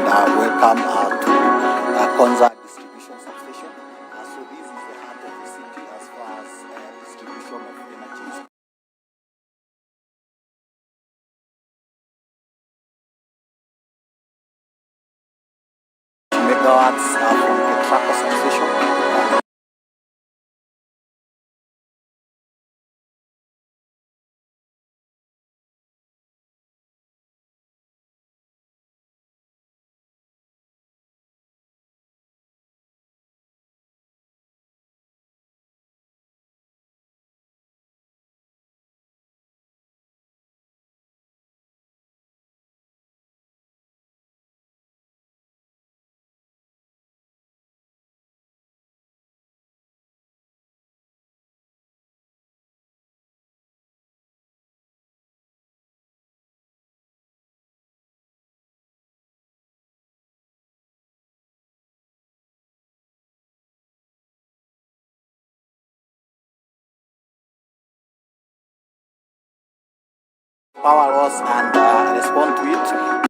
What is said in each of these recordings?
welcome to Konza distribution substation. So this is the heart of the city as far as distribution of energy. Megawatts from the tracker substation. Power loss and respond to it.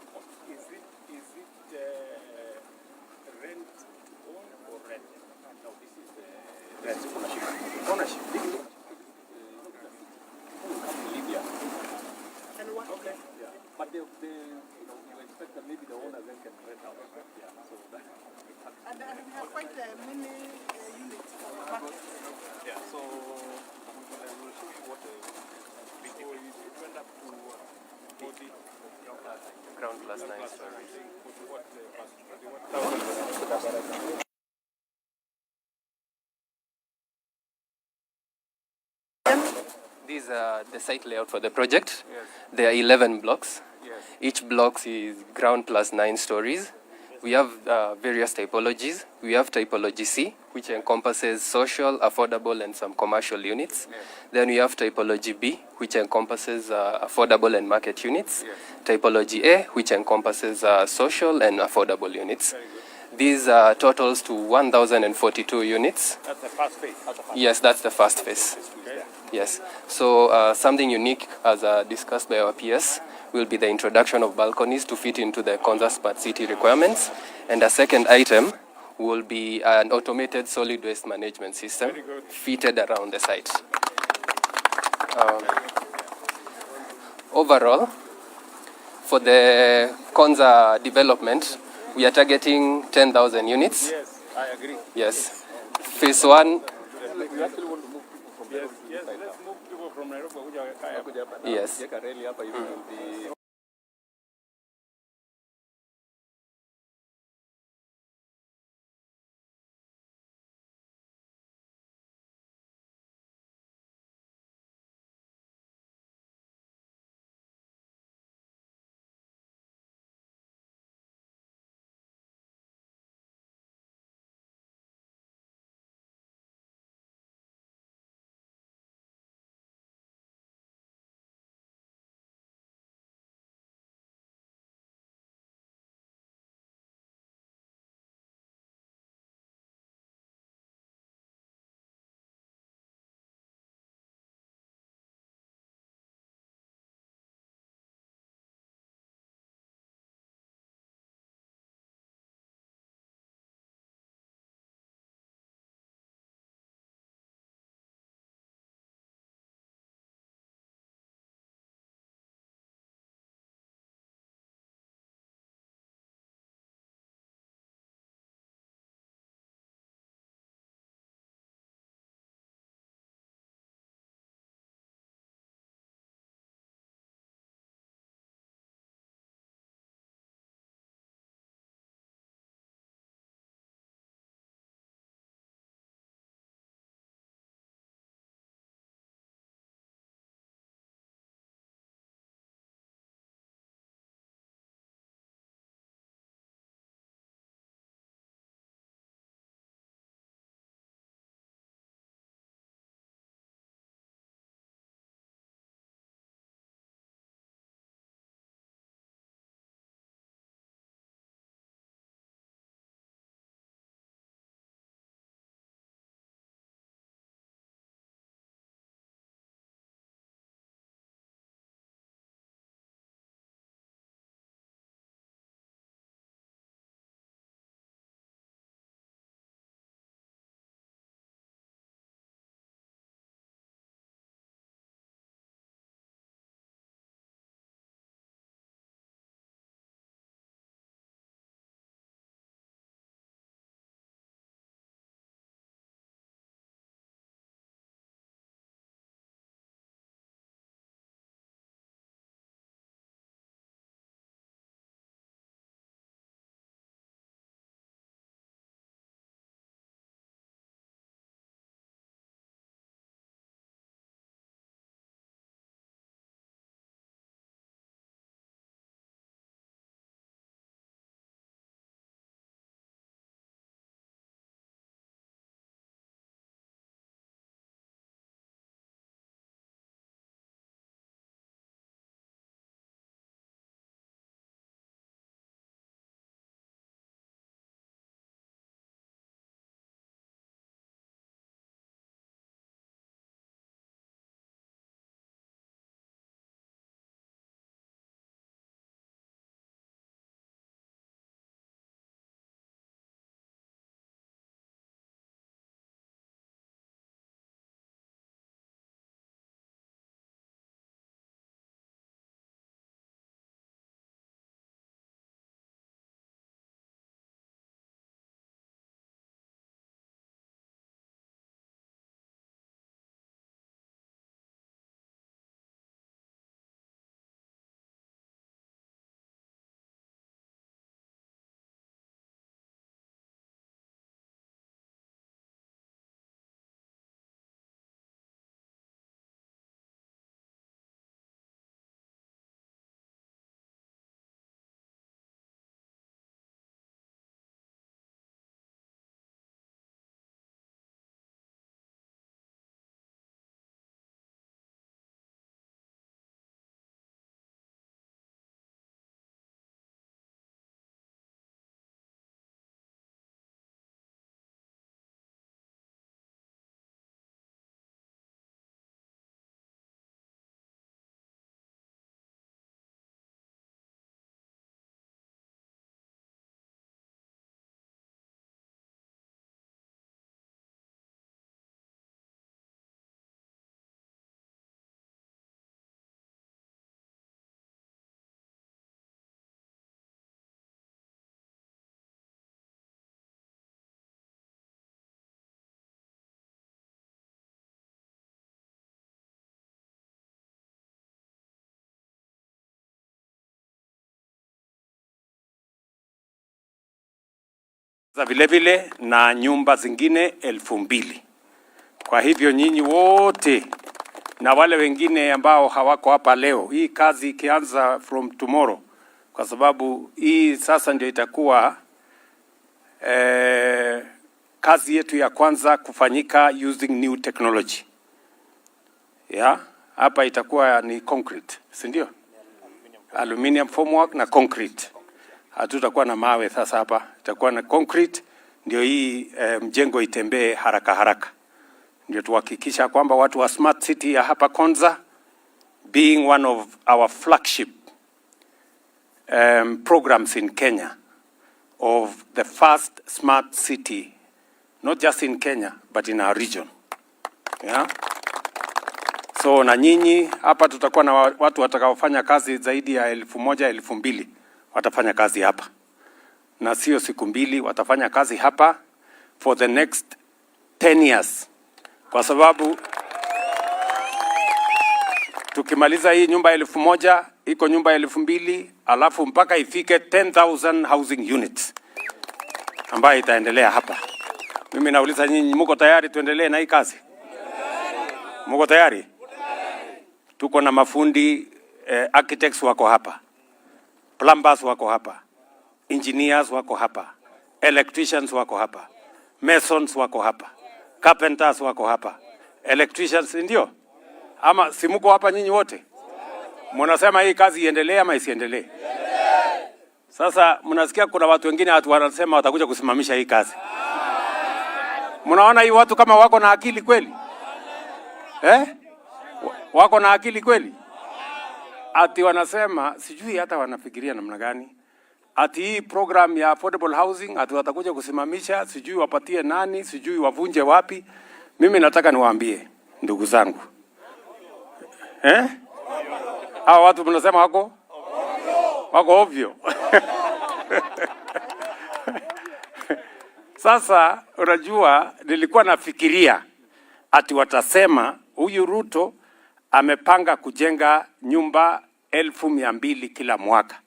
Is it rent owned or rent? No, this is rent ownership. Ownership. Libya. And what? Okay. Yeah. But you expect that maybe the owner then can rent out. Yeah. So that. And we have quite many units for the market. Yeah. So I will show you what the. So it went up to 40. Ground plus 9 stories. These are the site layout for the project. Yes. There are 11 blocks. Yes. Each block is ground plus 9 stories. We have various typologies. We have typology C, which encompasses social, affordable, and some commercial units. Yes. Then we have typology B, which encompasses affordable and market units. Yes. Typology A, which encompasses social and affordable units. Very good. These totals to 1,042 units. That's the first phase. Yes, that's the first phase. Okay. Yes. So something unique, as discussed by our PS, will be the introduction of balconies to fit into the Konza Smart City requirements. And a second item will be an automated solid waste management system fitted around the site. Overall, for the Konza development, we are targeting 10,000 units. Yes, I agree. Yes. Phase 1. We actually want to move people from Nairobi. Yes, let's move people from Nairobi. Yes. za vile vile na nyumba zingine 2,000. Kwa hivyo nyinyi wote na wale wengine ambao hawako hapa leo, hii kazi ikianza from tomorrow, kwa sababu hii sasa ndio itakuwa kazi yetu ya kwanza kufanyika using new technology. Hapa itakuwa ni concrete, si ndio? Aluminium formwork na concrete. Hatutakuwa na mawe sasa hapa, itakuwa na concrete, ndio hii mjengo itembee haraka haraka. Ndio tuhakikisha kwamba watu wa smart city ya hapa Konza, being one of our flagship programs in Kenya, of the first smart city, not just in Kenya but in our region. So na nyinyi hapa tutakuwa na watu watakaofanya kazi zaidi ya 1,000, 2,000 watafanya kazi hapa, na sio siku 2, watafanya kazi hapa for the next 10 years, kwa sababu tukimaliza hii nyumba 1,000, iko nyumba 2,000, alafu mpaka ifike 10,000 housing units ambayo itaendelea hapa. Mimi nauliza nyinyi, mko tayari tuendelee na hii kazi? Mko tayari? Tuko na mafundi architects wako hapa, plumbers wako hapa, engineers wako hapa, electricians wako hapa, masons wako hapa, carpenters wako hapa, electricians, ndio? Ama si mko hapa nyinyi wote? Mnasema hii kazi iendelee ama isiendelee? Sasa mnasikia kuna watu wengine wanasema watakuja kusimamisha hii kazi. Mnaona hii watu kama wako na akili kweli? Wako na akili kweli? Ati wanasema, sijui hata wanafikiria namna gani, ati hii program ya affordable housing ati watakuja kusimamisha, sijui wapatie nani, sijui wavunje wapi. Mimi nataka niwaambie ndugu zangu, hao watu mnasema wako ovyo. Sasa unajua, nilikuwa nafikiria ati watasema huyu Ruto amepanga kujenga nyumba 1,200 kila mwaka.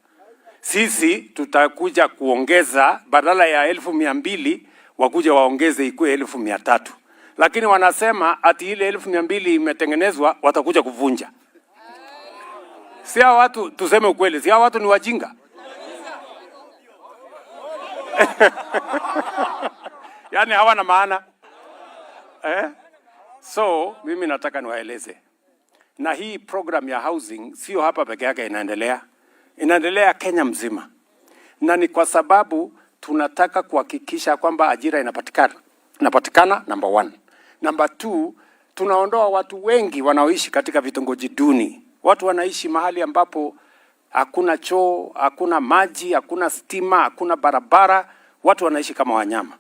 Sisi tutakuja kuongeza, badala ya 1,200 wakuja waongeze ikuwe 1,300. Lakini wanasema ati ile 1,200 imetengenezwa watakuja kuvunja. Si hao watu, tuseme ukweli, si hao watu ni wajinga? Yaani hawana maana. So mimi nataka niwaeleze, na hii program ya housing sio hapa peke yake inaendelea Kenya mzima, na ni kwa sababu tunataka kuhakikisha kwamba ajira inapatikana number 1. Number 2, tunaondoa watu wengi wanaoishi katika vitongoji duni. Watu wanaishi mahali ambapo hakuna choo, hakuna maji, hakuna stima, hakuna barabara. Watu wanaishi kama wanyama.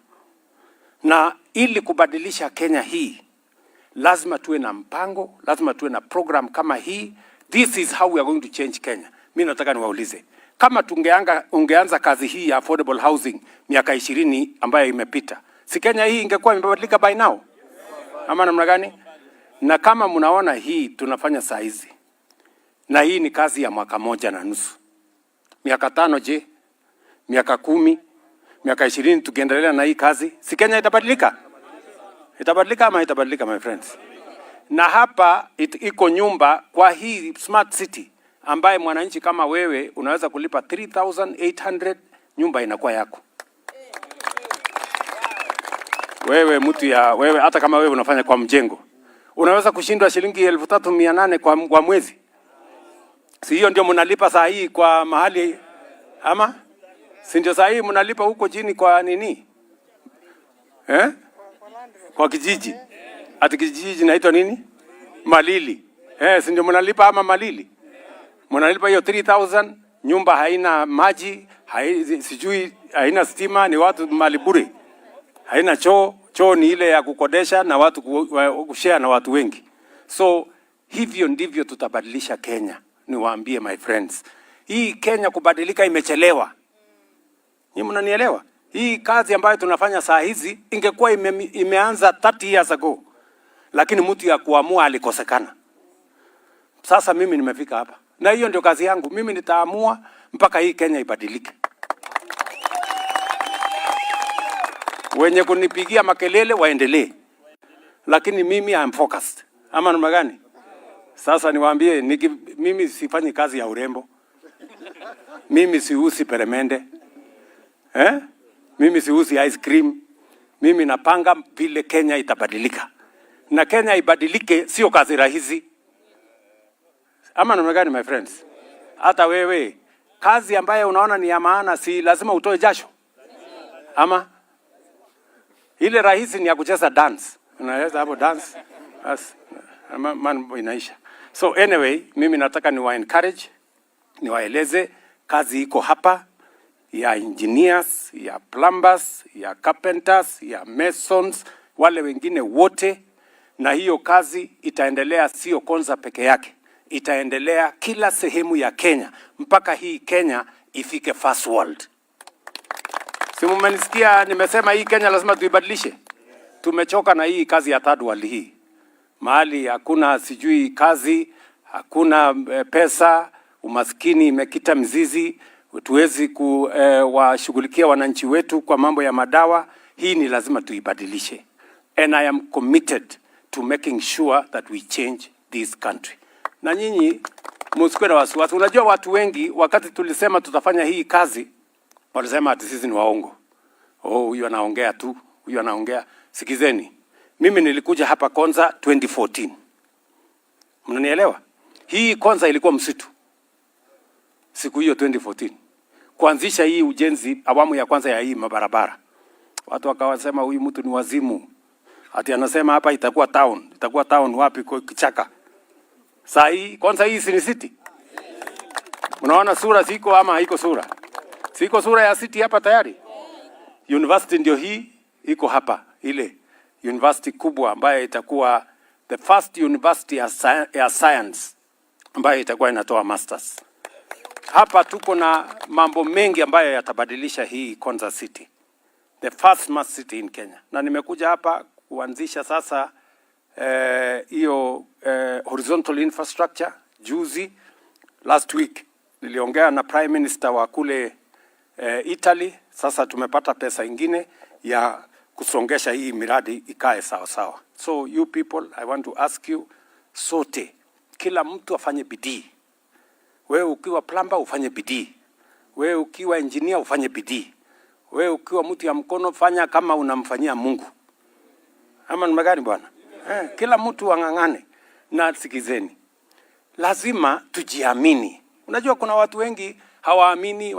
Na ili kubadilisha Kenya hii, lazima tuwe na mpango, lazima tuwe na program kama hii. This is how we are going to change Kenya. Mimi nataka niwaulize, kama ungeanza kazi hii ya affordable housing miaka 20 ambayo imepita, si Kenya hii ingekuwa imebadilika by now? Ama namna gani? Na kama mnaona hii tunafanya saa hizi, na hii ni kazi ya mwaka 1.5. Miaka 5 je? Miaka 10? Miaka 20 tukiendelea na hii kazi, si Kenya itabadilika? Itabadilika ama itabadilika, my friends? Na hapa iko nyumba kwa hii smart city ambaye mwananchi kama wewe unaweza kulipa 3,800, nyumba inakuwa yako. Wewe hata kama wewe unafanya kwa mjengo, unaweza kushindwa shilingi 3,800 kwa mwezi. Si hiyo ndio mnalipa saa hii kwa mahali, ama? Si ndio saa hii mnalipa huko chini kwa nini? Kwa kijiji. Ati kijiji inaitwa nini? Malili. Si ndio mnalipa ama Malili? Mnalipa hiyo 3,000, nyumba haina maji, sijui haina stima, ni watu mali bure. Haina choo ni ile ya kukodesha na watu kushare na watu wengi. So hivyo ndivyo tutabadilisha Kenya. Niwaambie my friends, hii Kenya kubadilika imechelewa. Nyinyi mnanielewa? Hii kazi ambayo tunafanya saa hizi ingekuwa imeanza 30 years ago. Lakini mtu ya kuamua alikosekana. Sasa mimi nimefika hapa. Na hiyo ndio kazi yangu. Mimi nitaamua mpaka hii Kenya ibadilike. Wenye kunipigia makelele waendelee. Lakini mimi I'm focused. Ama namna gani? Sasa niwaambie mimi sifanyi kazi ya urembo. Mimi siusi peremende. Mimi siusi ice cream. Mimi napanga vile Kenya itabadilika. Na Kenya ibadilike sio kazi rahisi. Ama namna gani my friends? Hata wewe kazi ambayo unaona ni ya maana si lazima utoe jasho. Ama ile rahisi ni ya kucheza dance. Unaweza hapo dance. Mambo inaisha. So anyway, mimi nataka niwa encourage, niwaeleze kazi iko hapa ya engineers, ya plumbers, ya carpenters, ya masons, wale wengine wote, na hiyo kazi itaendelea sio Konza peke yake. Itaendelea kila sehemu ya Kenya mpaka hii Kenya ifike first world. Si mmenisikia nimesema hii Kenya lazima tuibadilishe? Tumechoka na hii kazi ya third world hii. Mahali hakuna sijui kazi, hakuna pesa, umaskini imekita mzizi, tuwezi kuwashughulikia wananchi wetu kwa mambo ya madawa. Hii ni lazima tuibadilishe. And I am committed to making sure that we change this country. Na nyinyi msikuwe na wasiwasi. Unajua watu wengi wakati tulisema tutafanya hii kazi walisema ati sisi ni waongo. Huyu anaongea tu, huyu anaongea. Sikizeni. Mimi nilikuja hapa Konza 2014. Mnanielewa? Hii Konza ilikuwa msitu. Siku hiyo 2014. Kuanzisha hii ujenzi awamu ya kwanza ya hii mabarabara. Watu wakawasema huyu mtu ni wazimu. Ati anasema hapa itakuwa town. Itakuwa town wapi kwa kichaka? Saa hii Konza hii si city. Unaona sura siko ama haiko sura? Siko sura ya city hapa tayari. University ndio hii iko hapa ile. University kubwa ambayo itakuwa the first university ya science ambayo itakuwa inatoa masters. Hapa tuko na mambo mengi ambayo yatabadilisha hii Konza City. The first smart city in Kenya. Na nimekuja hapa kuanzisha sasa hiyo horizontal infrastructure juzi. Last week niliongea na Prime Minister wa kule Italy. Sasa tumepata pesa ingine ya kusongesha hii miradi ikae sawa sawa. So you people, I want to ask you sote, kila mtu afanye bidii. Wewe ukiwa plumber ufanye bidii. Wewe ukiwa engineer ufanye bidii. Wewe ukiwa mtu ya mkono fanya kama unamfanyia Mungu. Ama namna gani bwana? Kila mtu ang'ang'ane. Na sikizeni. Lazima tujiamini. Unajua kuna watu wengi hawaamini,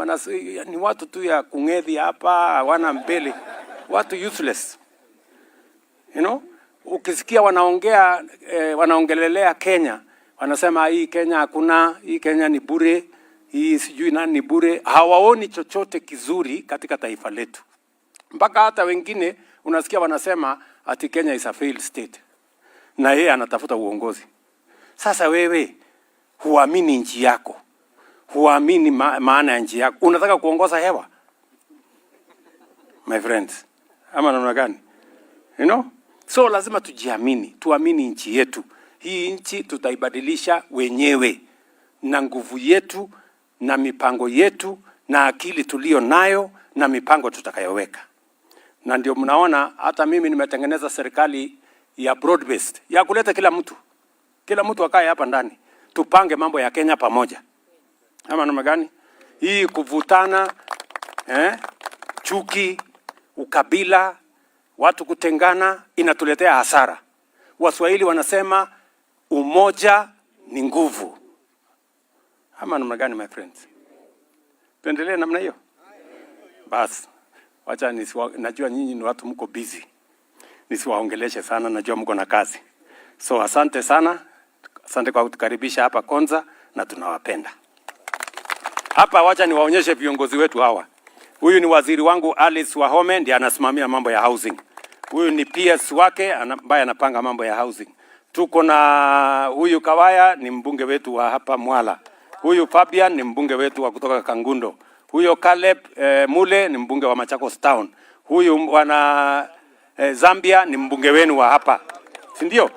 ni watu tu ya kungedhi hapa, hawana mbele. Watu useless. You know? Ukisikia wanaongea wanaongelelea Kenya, wanasema hii Kenya hakuna, hii Kenya ni bure, hii sijui nani ni bure. Hawaoni chochote kizuri katika taifa letu. Mpaka hata wengine unasikia wanasema ati Kenya is a failed state. Na yeye anatafuta uongozi. Sasa wewe huamini nchi yako. Huamini maana ya nchi yako. Unataka kuongoza hewa? My friends. Ama namna gani? You know? So lazima tujiamini, tuamini nchi yetu. Hii nchi tutaibadilisha wenyewe na nguvu yetu na mipango yetu na akili tulio nayo na mipango tutakayoweka. Na ndio mnaona hata mimi nimetengeneza serikali ya broad based ya kuleta kila mtu. Kila mtu akae hapa ndani. Tupange mambo ya Kenya pamoja. Ama namna gani? Hii kuvutana, chuki, ukabila, watu kutengana inatuletea hasara. Waswahili wanasema umoja ni nguvu. Ama namna gani my friends? Tuendelee namna hiyo. Basi wacha najua nyinyi ni watu mko busy. Nisiwaongeleshe sana, najua mko na kazi. So asante sana. Asante kwa kutukaribisha hapa Konza na tunawapenda. Hapa wacha niwaonyeshe viongozi wetu hawa. Huyu ni waziri wangu Alice Wahome, ndiye anasimamia mambo ya housing. Huyu ni PS wake ambaye anapanga mambo ya housing. Tuko na huyu Kawaya ni mbunge wetu wa hapa Mwala. Huyu Fabian ni mbunge wetu wa kutoka Kangundo. Huyo Caleb Mule ni mbunge wa Machakos Town. Huyu wana Zambia ni mbunge wenu wa hapa. Si ndio?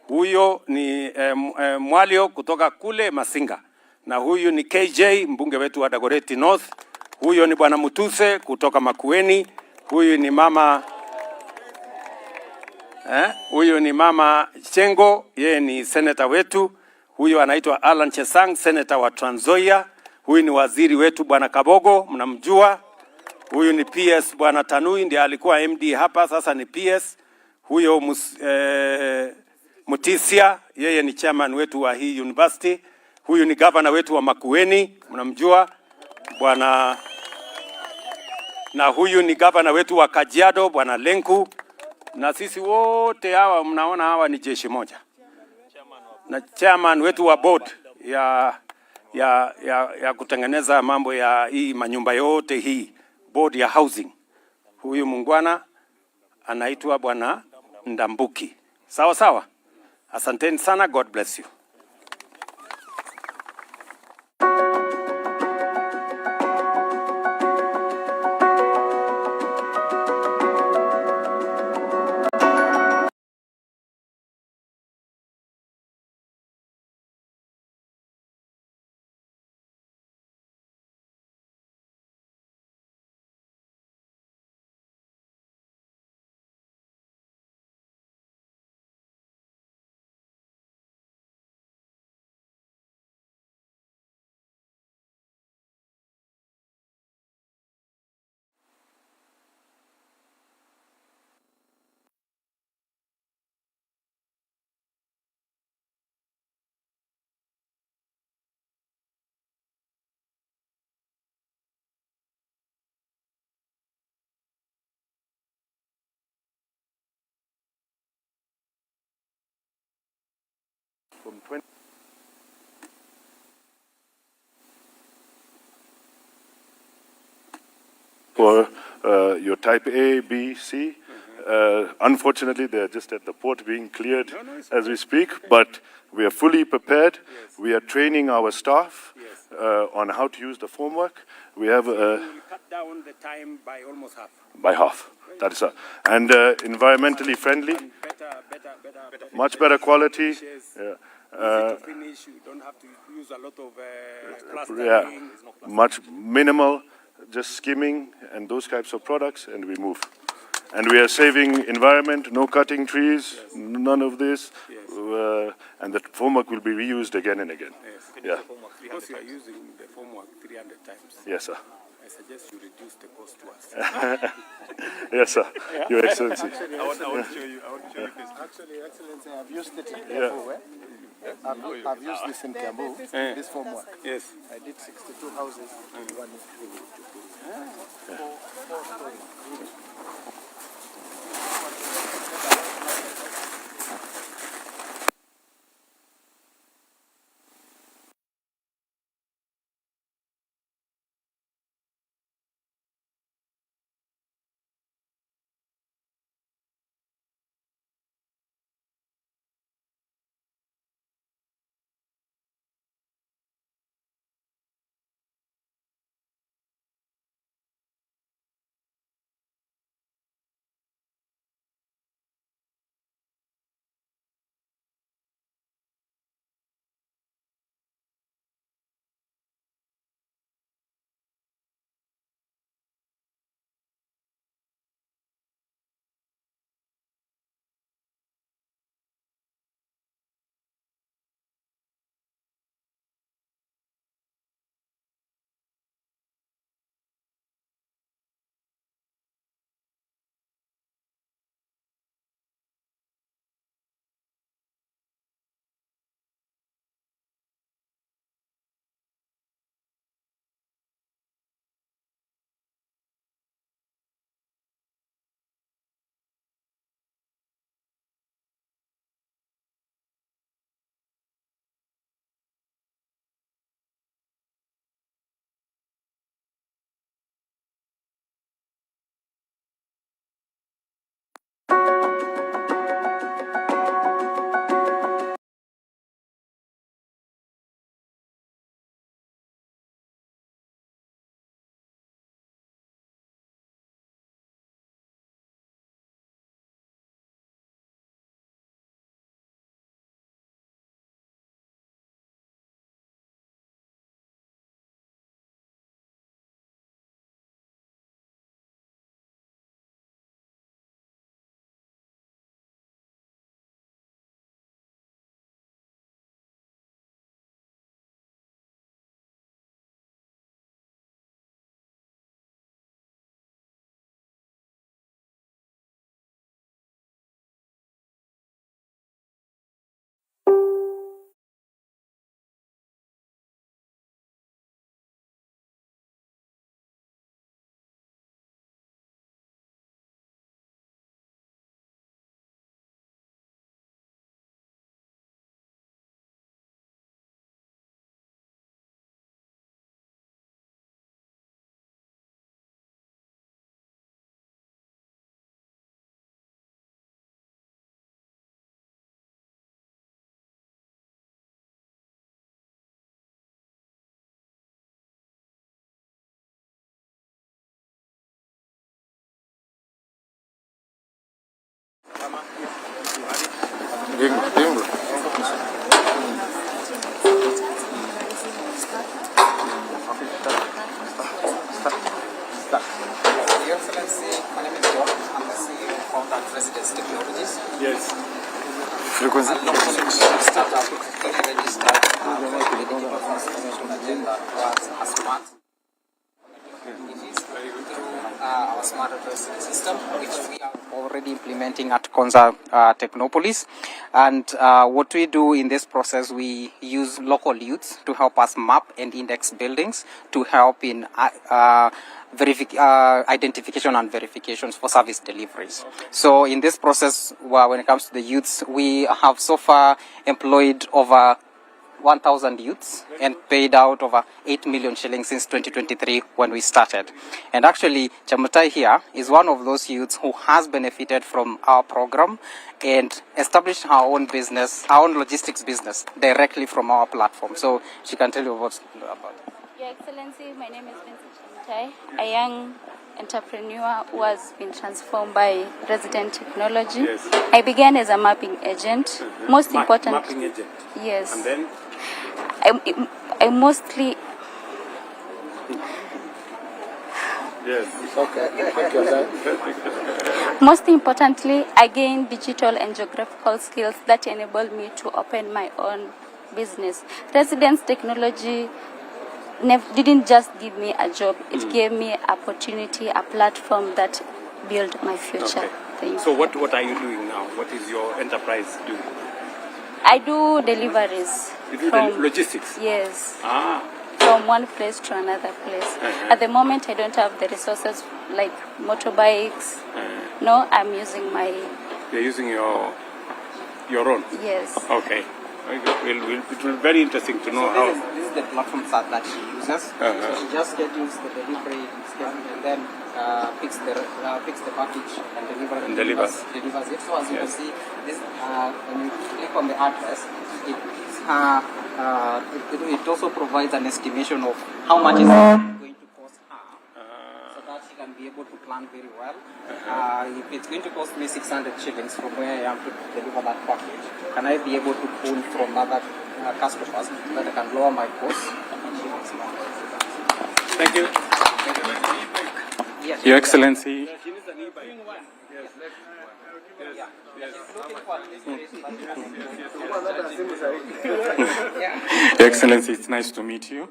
Huyo ni Mwalio kutoka kule Masinga. Na huyu ni KJ mbunge wetu wa Dagoretti North. Huyo ni bwana Mutuse kutoka Makueni. Huyu ni mama Huyu ni mama Chengo, yeye ni senator wetu. Huyu anaitwa Alan Chesang, senator wa Trans Nzoia. Huyu ni waziri wetu bwana Kabogo, mnamjua. Huyu ni PS bwana Tanui, ndiye alikuwa MD hapa, sasa ni PS. Huyo Mutisia, yeye ni chairman wetu wa hii university. Huyu ni governor wetu wa Makueni, mnamjua bwana. Na huyu ni governor wetu wa Kajiado bwana Lenku. Na sisi wote hawa mnaona hawa ni jeshi moja. Na chairman wetu wa board ya kutengeneza mambo ya hii manyumba yote hii, board ya housing. Huyu mungwana anaitwa bwana Ndambuki. Sawa sawa. Asanteni sana, God bless you. From 20 for your type A, B, C. Unfortunately, they're just at the port being cleared as we speak, but we are fully prepared. We are training our staff on how to use the formwork. We have We'll cut down the time by almost half. by half. That is and environmentally friendly, Better much better quality. finishes. Yeah. Easy to finish. You don't have to use a lot of plastering. Yeah, much minimal, just skimming and those types of products, and we move. And we are saving environment, no cutting trees, none of this, and the formwork will be reused again and again. Yeah. Because you are using the formwork 300 times. Yes, sir. I suggest you reduce the cost to us. Yes, sir. Your Excellency. Actually, Excellency, I've used it in Yeah. Kiambu. I've used this in Kiambu, this formwork. Yes. I did 62 houses in 1 year. 4 stories. Your Excellency, my name is John. I'm the CEO and founder of Residence Technologies. Yes. A local startup fully registered for the digital transformation agenda towards a smart. It is through our smart addressing system, which we are already implementing at Konza Technopolis. And what we do in this process, we use local youths to help us map and index buildings to help in identification and verifications for service deliveries. So in this process, when it comes to the youths, we have so far employed over 1,000 youths and paid out over 8 million shillings since 2023 when we started. And actually, Chamutai here is one of those youths who has benefited from our program and established her own business, her own logistics business directly from our platform. So she can tell you what's about it. Your Excellency, my name is Vincent Chamutai, a young entrepreneur who has been transformed by Resident Technology. Yes. I began as a mapping agent. Most important. Mapping agent. Yes. And then? I mostly. Yes. Most importantly, I gained digital and geographical skills that enabled me to open my own business. Residence Technology didn't just give me a job, it gave me opportunity, a platform that built my future. Okay. Thank you. So what are you doing now? What is your enterprise doing? I do deliveries. You do from, logistics? Yes. Ah. From one place to another place. At the moment, I don't have the resources like motorbikes. No, I'm using my... You're using your own? Yes. Okay. It will be very interesting to know how. This is the platform that she uses. So she just schedules the delivery and then picks the package and delivers it. So as you can see, this when you click on the address, it also provides an estimation of how much is going to cost her, so that she can be able to plan very well. If it's going to cost me 600 shillings from where I am to deliver that package, can I be able to pull from other customers so that I can lower my costs? Thank you. Yes. Your Excellency. Your Excellency, it's nice to meet you.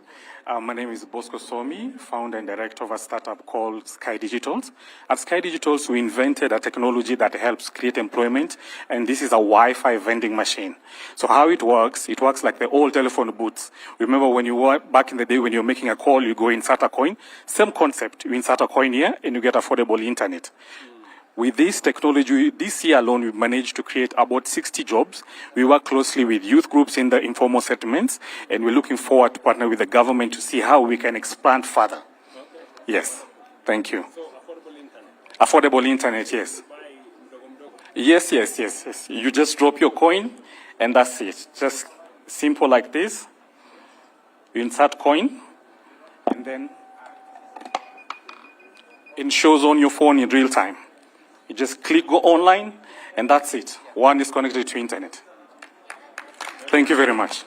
My name is Bosco Somi, founder and director of a startup called Sky Digitals. At Sky Digitals, we invented a technology that helps create employment, and this is a Wi-Fi vending machine. So how it works like the old telephone booths. Remember when you were back in the day when you're making a call, you go insert a coin. Same concept, you insert a coin here and you get affordable internet. With this technology, this year alone, we've managed to create about 60 jobs. We work closely with youth groups in the informal settlements, and we're looking forward to partner with the government to see how we can expand further. Okay. Yes, thank you. So affordable internet, yes. Yes. You just drop your coin, and that's it. Just simple like this. You insert coin, and then it shows on your phone in real time. You just click go online, and that's it. One is connected to internet. Thank you very much.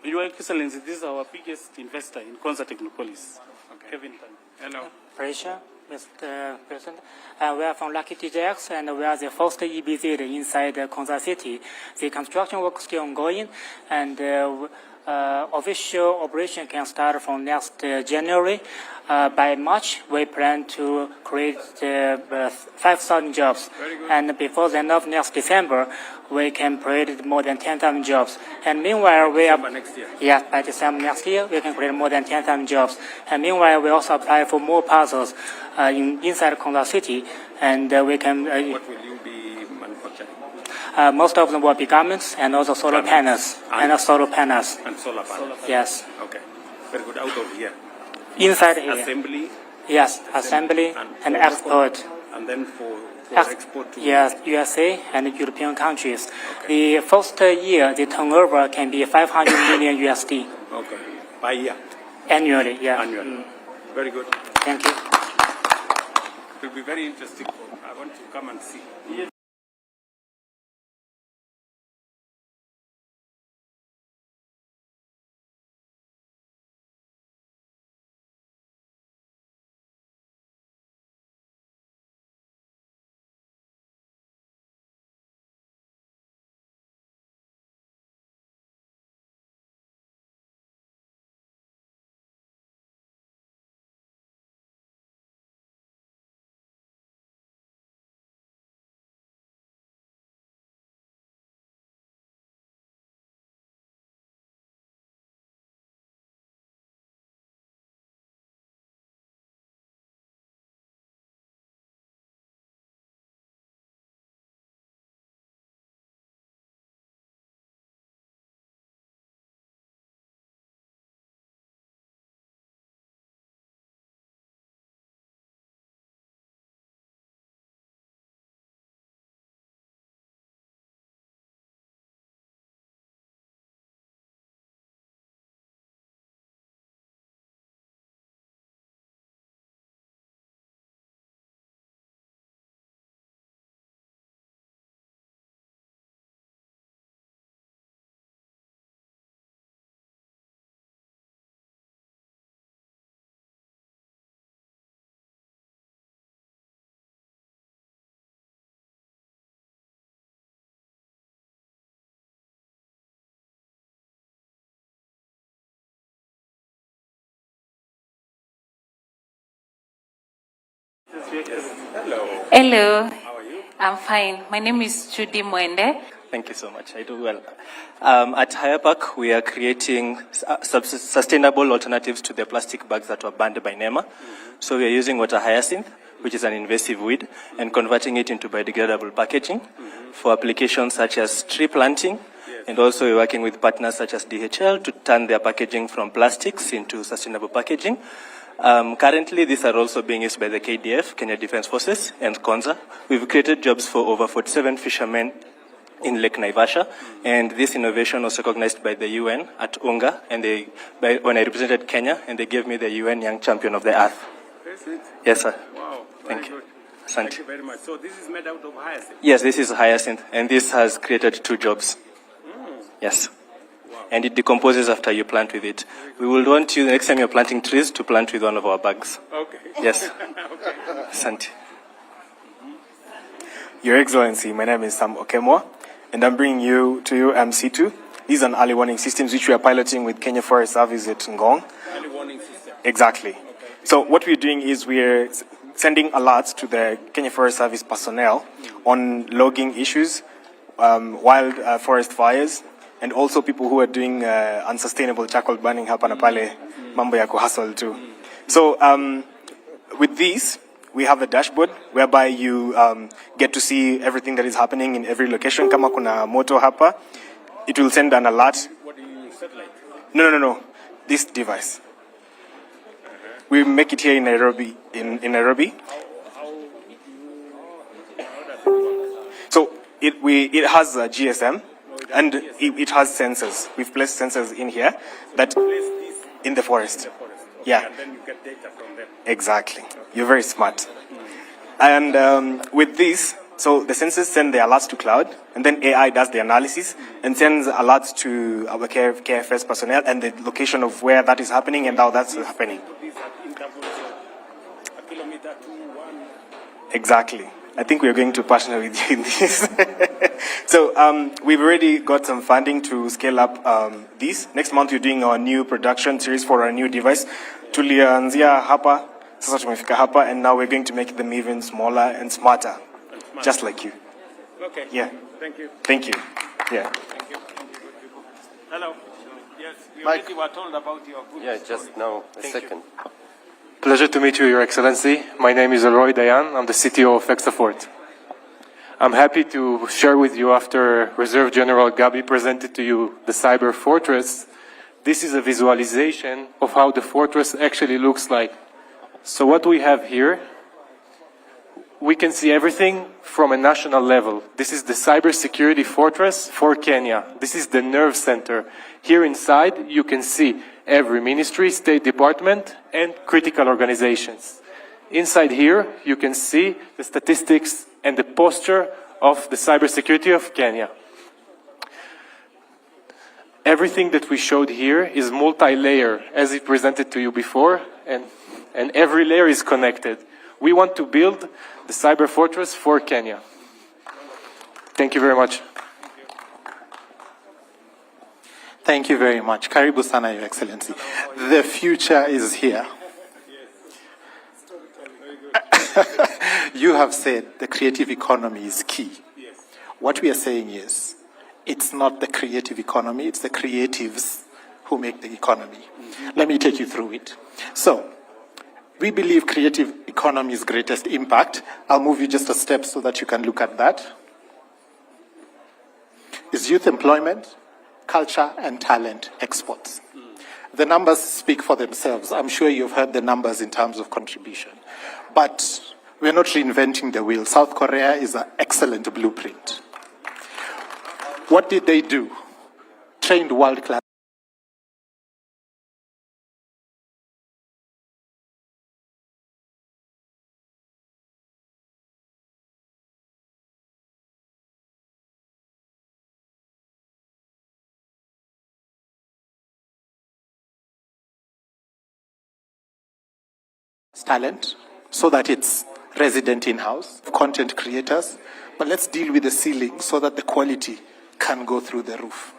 Your Excellency, this is our biggest investor in Konza Technopolis. Okay. Kevin. Hello. Pressure, Mr. President. We are from Lucky TJX, and we are the first EBZ inside Konza City. The construction work is still ongoing, and official operation can start from next January. By March, we plan to create 5,000 jobs. And before the end of next December, we can create more than 10,000 jobs. And meanwhile, we are... next year? Yes, by December next year, we can create more than 10,000 jobs. And meanwhile, we also apply for more parcels inside Konza City. And we can... what will you be manufacturing? Most of them will be garments and also solar panels. And solar panels. And solar panels? Yes. Okay. Very good. Out of here? Inside here. Assembly? Yes, assembly and export. And then for export to... Yes, USA and European countries. Okay. The first year, the turnover can be 500 million USD. Okay. By year? Annually, yeah. Annually. Very good. Thank you. will be very interesting. I want to come and see. Hello. Hello. How are you? I'm fine. My name is Judy Mwende. Thank you so much. I do well. At Higher Park, we are creating sustainable alternatives to the plastic bags that were banned by NEMA. So we are using water hyacinth, which is an invasive weed, and converting it into biodegradable packaging for applications such as tree planting. And also we're working with partners such as DHL to turn their packaging from plastics into sustainable packaging. Currently, these are also being used by the KDF, Kenya Defense Forces, and Konza. We've created jobs for over 47 fishermen in Lake Naivasha, and this innovation was recognized by the UN at UNGA, and when I represented Kenya, and they gave me the UN Young Champion of the Earth. Is it? Yes, sir. Wow. Thank you. Good. Asante. Thank you very much. So this is made out of hyacinth? Yes, this is hyacinth, and this has created 2 jobs. Yes. And it decomposes after you plant with it. We will want you, the next time you're planting trees, to plant with one of our bags. Okay. Yes. Okay. Asante. Your Excellency, my name is Sam Okemwa, and I'm bringing you MC2. These are an early warning systems which we are piloting with Kenya Forest Service at Ngong. Early warning system. Exactly. Okay. So what we're doing is we're sending alerts to the Kenya Forest Service personnel on logging issues, wild forest fires, and also people who are doing unsustainable charcoal burning hapa na pale, mambo ya kuhustle too. So with these, we have a dashboard whereby you get to see everything that is happening in every location. Kama kuna moto hapa, it will send an alert. What do you satellite? No. This device. We make it here in Nairobi. In Nairobi. So it has a GSM. And it has sensors. We've placed sensors in here that in the forest. Yeah. And then you get data from them. Exactly. You're very smart. And with this, so the sensors send the alerts to cloud, and then AI does the analysis and sends alerts to our KFS personnel and the location of where that is happening and how that's happening. These are intervals of a kilometer to 1. Exactly. I think we're going to partner with you in this. So we've already got some funding to scale up this. Next month we're doing our new production series for our new device. Tulianzia hapa, sasa tumefika hapa, and now we're going to make them even smaller and smarter, just like you. Okay. Yeah. Thank you. Thank you. Yeah. Thank you. Hello. Yes, we Mike. already were told about your good Yeah, story. just now, a second. Pleasure to meet you, Your Excellency. My name is Roy Dayan. I'm the CTO of Exafort. I'm happy to share with you, after Reserve General Gabi presented to you the Cyber Fortress, this is a visualization of how the fortress actually looks like. So what we have here, we can see everything from a national level. This is the cybersecurity fortress for Kenya. This is the nerve center. Here inside, you can see every ministry, state department, and critical organizations. Inside here, you can see the statistics and the posture of the cybersecurity of Kenya. Everything that we showed here is multi-layer, as I presented to you before, and every layer is connected. We want to build the cyber fortress for Kenya. Thank you very much. Thank you very much. Karibu sana, Your Excellency. The future is here. You have said the creative economy is key. What we are saying is, it's not the creative economy, it's the creatives who make the economy. Let me take you through it. So, we believe creative economy's greatest impact. I'll move you just a step so that you can look at that. Is youth employment, culture, and talent exports. The numbers speak for themselves. I'm sure you've heard the numbers in terms of contribution. But we're not reinventing the wheel. South Korea is an excellent blueprint. What did they do? Trained world-class talent so that it's resident in-house, content creators, but let's deal with the ceiling so that the quality can go through the roof.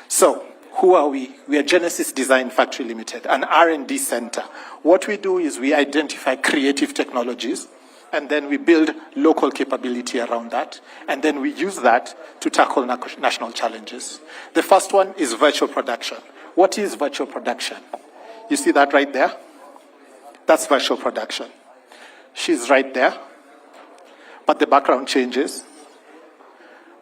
So, who are we? We are Genesis Design Factory Limited, an R&D center. What we do is we identify creative technologies, and then we build local capability around that, and then we use that to tackle national challenges. The first one is virtual production. What is virtual production? You see that right there? That's virtual production. She's right there, but the background changes.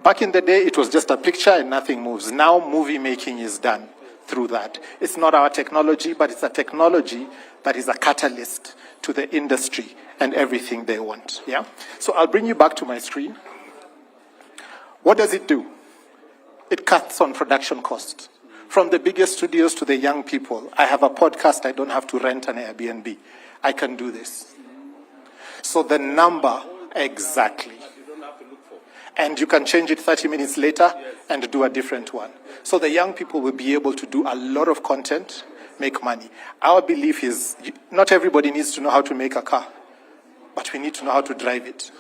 Back in the day, it was just a picture and nothing moves. Now, movie making is done through that. It's not our technology, but it's a technology that is a catalyst to the industry and everything they want. Yeah. So I'll bring you back to my screen. What does it do? It cuts on production cost. From the biggest studios to the young people, I have a podcast, I don't have to rent an Airbnb. I can do this. So the number, exactly. And you can change it 30 minutes later and do a different one. So the young people will be able to do a lot of content, make money. Our belief is not everybody needs to know how to make a car, but we need to know how to drive it.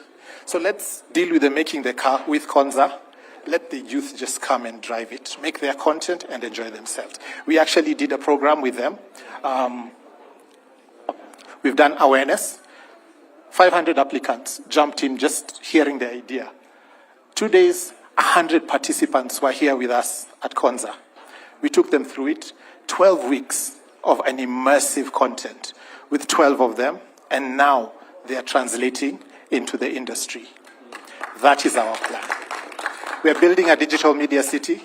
So let's deal with the making the car with Konza. Let the youth just come and drive it, make their content and enjoy themselves. We actually did a program with them. We've done awareness. 500 applicants jumped in just hearing the idea. 2 days, 100 participants were here with us at Konza. We took them through it, 12 weeks of an immersive content with 12 of them, and now they are translating into the industry. That is our plan. We are building a digital media city.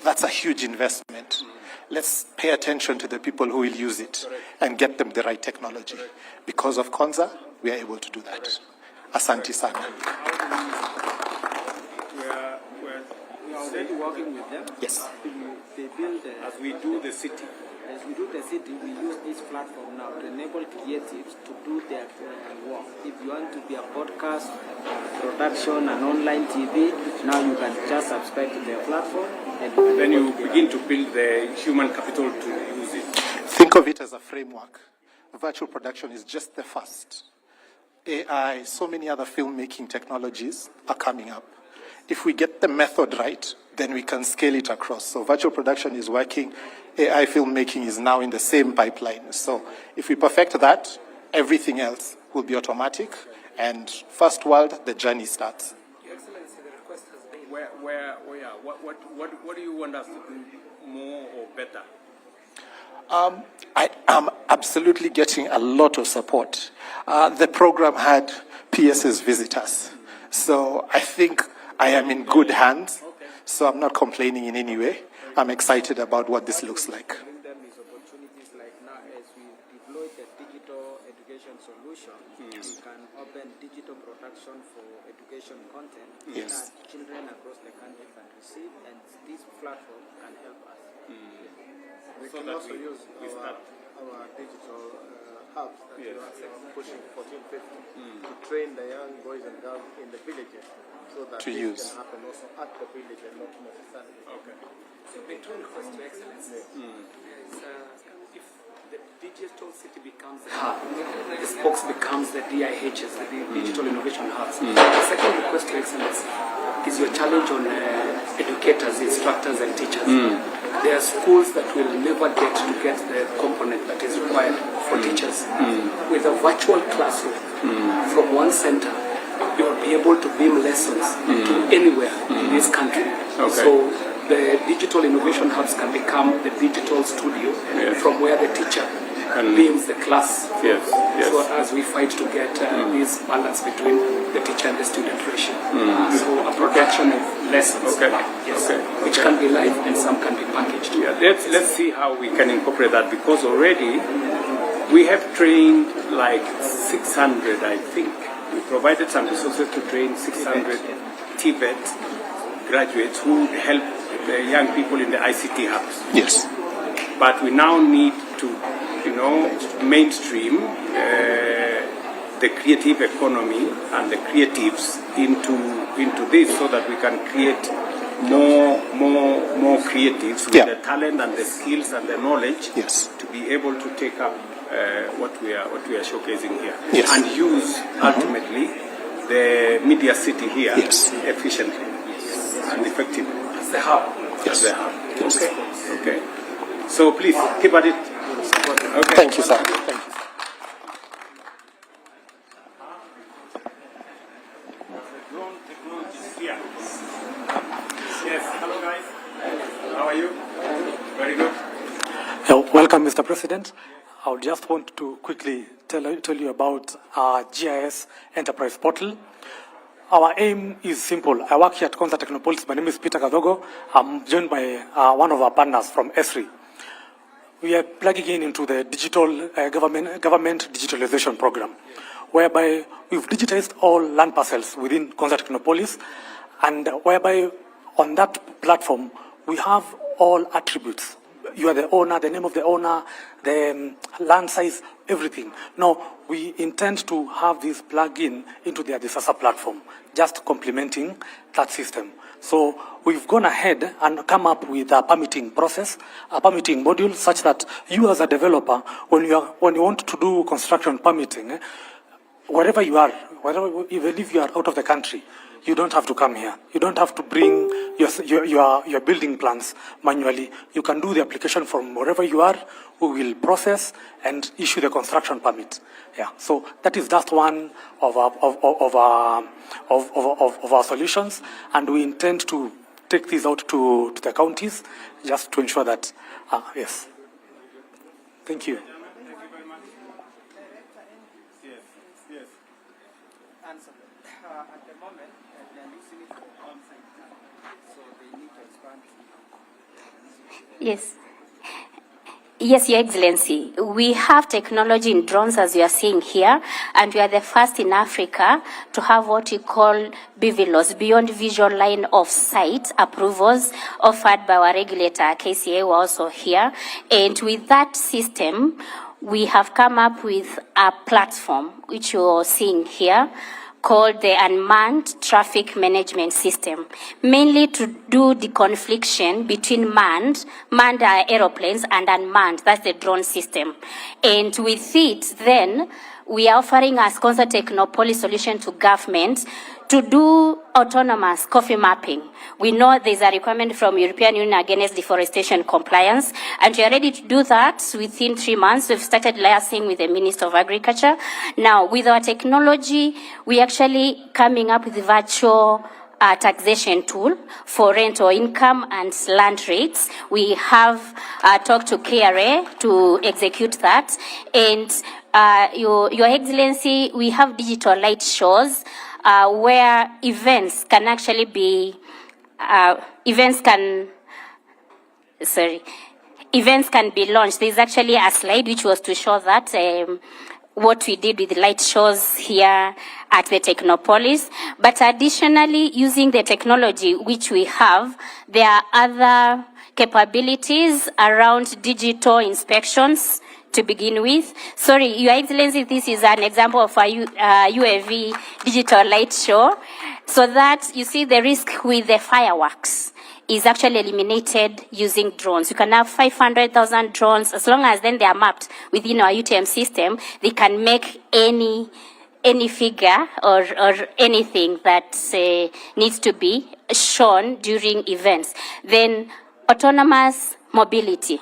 That's a huge investment. Let's pay attention to the people who will use it and get them the right technology. Because of Konza, we are able to do that. Asante sana. We are already working with them. Yes. They build, as we do the city. As we do the city, we use this platform now to enable creatives to do their work. If you want to be a podcast, production, and online TV, now you can just subscribe to their platform. And then you begin to build the human capital to use it. Think of it as a framework. Virtual production is just the first. AI, so many other filmmaking technologies are coming up. If we get the method right, then we can scale it across. So virtual production is working. AI filmmaking is now in the same pipeline. So if we perfect that, everything else will be automatic. And first world, the journey starts. Your Excellency, the request has been what do you want us to do more or better? I am absolutely getting a lot of support. The program had PSS visit us. So I think I am in good hands. So I'm not complaining in any way. I'm excited about what this looks like. Opportunities like now, as we deploy the digital education solution, we can open digital production for education content that children across the country can receive, and this platform can help us. We can also use our digital hubs that you are pushing 1450 to train the young boys and girls in the villages so that To this use. can happen also at the village and not necessarily. Okay. So the two request to Excellency is if the digital city becomes the hub, the spokes becomes the DIHs, the digital innovation hubs. The second request to Excellency is your challenge on educators, instructors and teachers. There are schools that will never get the component that is required for teachers. With a virtual classroom from one center, you will be able to beam lessons to anywhere in this country. So the digital innovation hubs can become the digital studio from where the teacher beams the class. So as we fight to get this balance between the teacher and the student ratio. So a production of lessons, which can be live and some can be packaged. Let's see how we can incorporate that, because already we have trained like 600, I think. We provided some resources to train 600 TVET graduates who help the young people in the ICT hubs. Yes. But we now need to, mainstream the creative economy and the creatives into this, so that we can create more creatives with the talent and the skills and the knowledge to be able to take up what we are showcasing here and use ultimately the media city here efficiently and effectively. As the hub. As the hub. Okay. So please keep at it. Okay. Thank you, sir. Thank you. Yes. Hello, guys. How are you? Very good. Welcome, Mr. President. I would just want to quickly tell you about our GIS Enterprise Portal. Our aim is simple. I work here at Konza Technopolis. My name is Peter Gadogo. I'm joined by one of our partners from ESRI. We are plugging into the digital government digitalization program, whereby we've digitized all land parcels within Konza Technopolis, and whereby on that platform we have all attributes. You are the owner, the name of the owner, the land size, everything. Now, we intend to have this plug in into the Adisasa platform, just complementing that system. So we've gone ahead and come up with a permitting process, a permitting module, such that you as a developer, when you want to do construction permitting, wherever you are, even if you are out of the country, you don't have to come here. You don't have to bring your building plans manually. You can do the application from wherever you are. We will process and issue the construction permit. Yeah. So that is just one of our solutions, and we intend to take this out to the counties just to ensure that. Yes. Thank you. At the moment, they are using it for on-site, so they need to expand. Yes. Yes, Your Excellency. We have technology in drones, as you are seeing here, and we are the first in Africa to have what we call BVLOS, Beyond Visual Line of Sight approvals offered by our regulator, KCA, who are also here. And with that system, we have come up with a platform, which you are seeing here, called the Unmanned Traffic Management System, mainly to do the confliction between manned aeroplanes and unmanned, that's the drone system. And with it, then, we are offering as Konza Technopolis solution to government to do autonomous coffee mapping. We know there's a requirement from European Union against deforestation compliance, and we are ready to do that within 3 months. We've started liaising with the Minister of Agriculture. Now, with our technology, we actually coming up with a virtual taxation tool for rent or income and land rates. We have talked to KRA to execute that. And Your Excellency, we have digital light shows where events can actually be, events can be launched. There's actually a slide which was to show that what we did with the light shows here at the Technopolis. But additionally, using the technology which we have, there are other capabilities around digital inspections to begin with. Sorry, Your Excellency, this is an example of a UAV digital light show. So that you see the risk with the fireworks is actually eliminated using drones. You can have 500,000 drones, as long as then they are mapped within our UTM system, they can make any figure or anything that needs to be shown during events. Then autonomous mobility.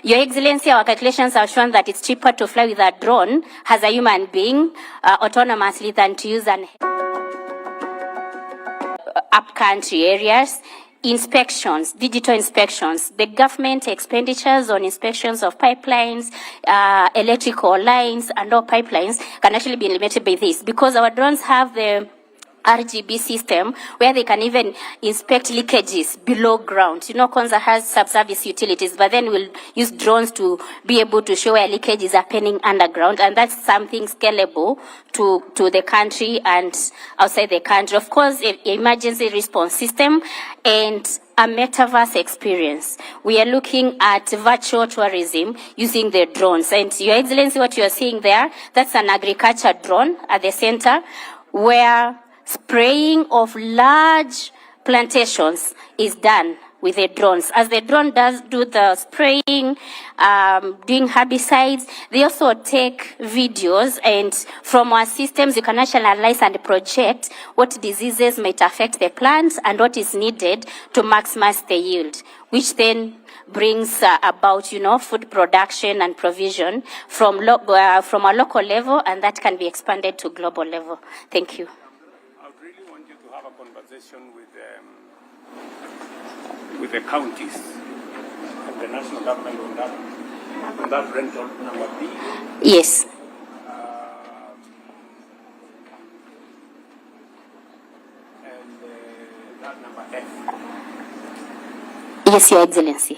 Your Excellency, our calculations have shown that it's cheaper to fly with a drone as a human being autonomously than to use an up-country areas. Inspections, digital inspections, the government expenditures on inspections of pipelines, electrical lines, and all pipelines can actually be eliminated by this, because our drones have the RGB system where they can even inspect leakages below ground. You know, Konza has subsurface utilities, but then we'll use drones to be able to show where leakage is happening underground, and that's something scalable to the country and outside the country. Of course, an emergency response system and a metaverse experience. We are looking at virtual tourism using the drones. And Your Excellency, what you are seeing there, that's an agriculture drone at the center where spraying of large plantations is done with the drones. As the drone does do the spraying, doing herbicides, they also take videos, and from our systems you can actually analyze and project what diseases might affect the plants and what is needed to maximize the yield, which then brings about, you know, food production and provision from a local level, and that can be expanded to global level. Thank you. With the counties and the national government on that rental number B. Yes. And that number F. Yes, Your Excellency.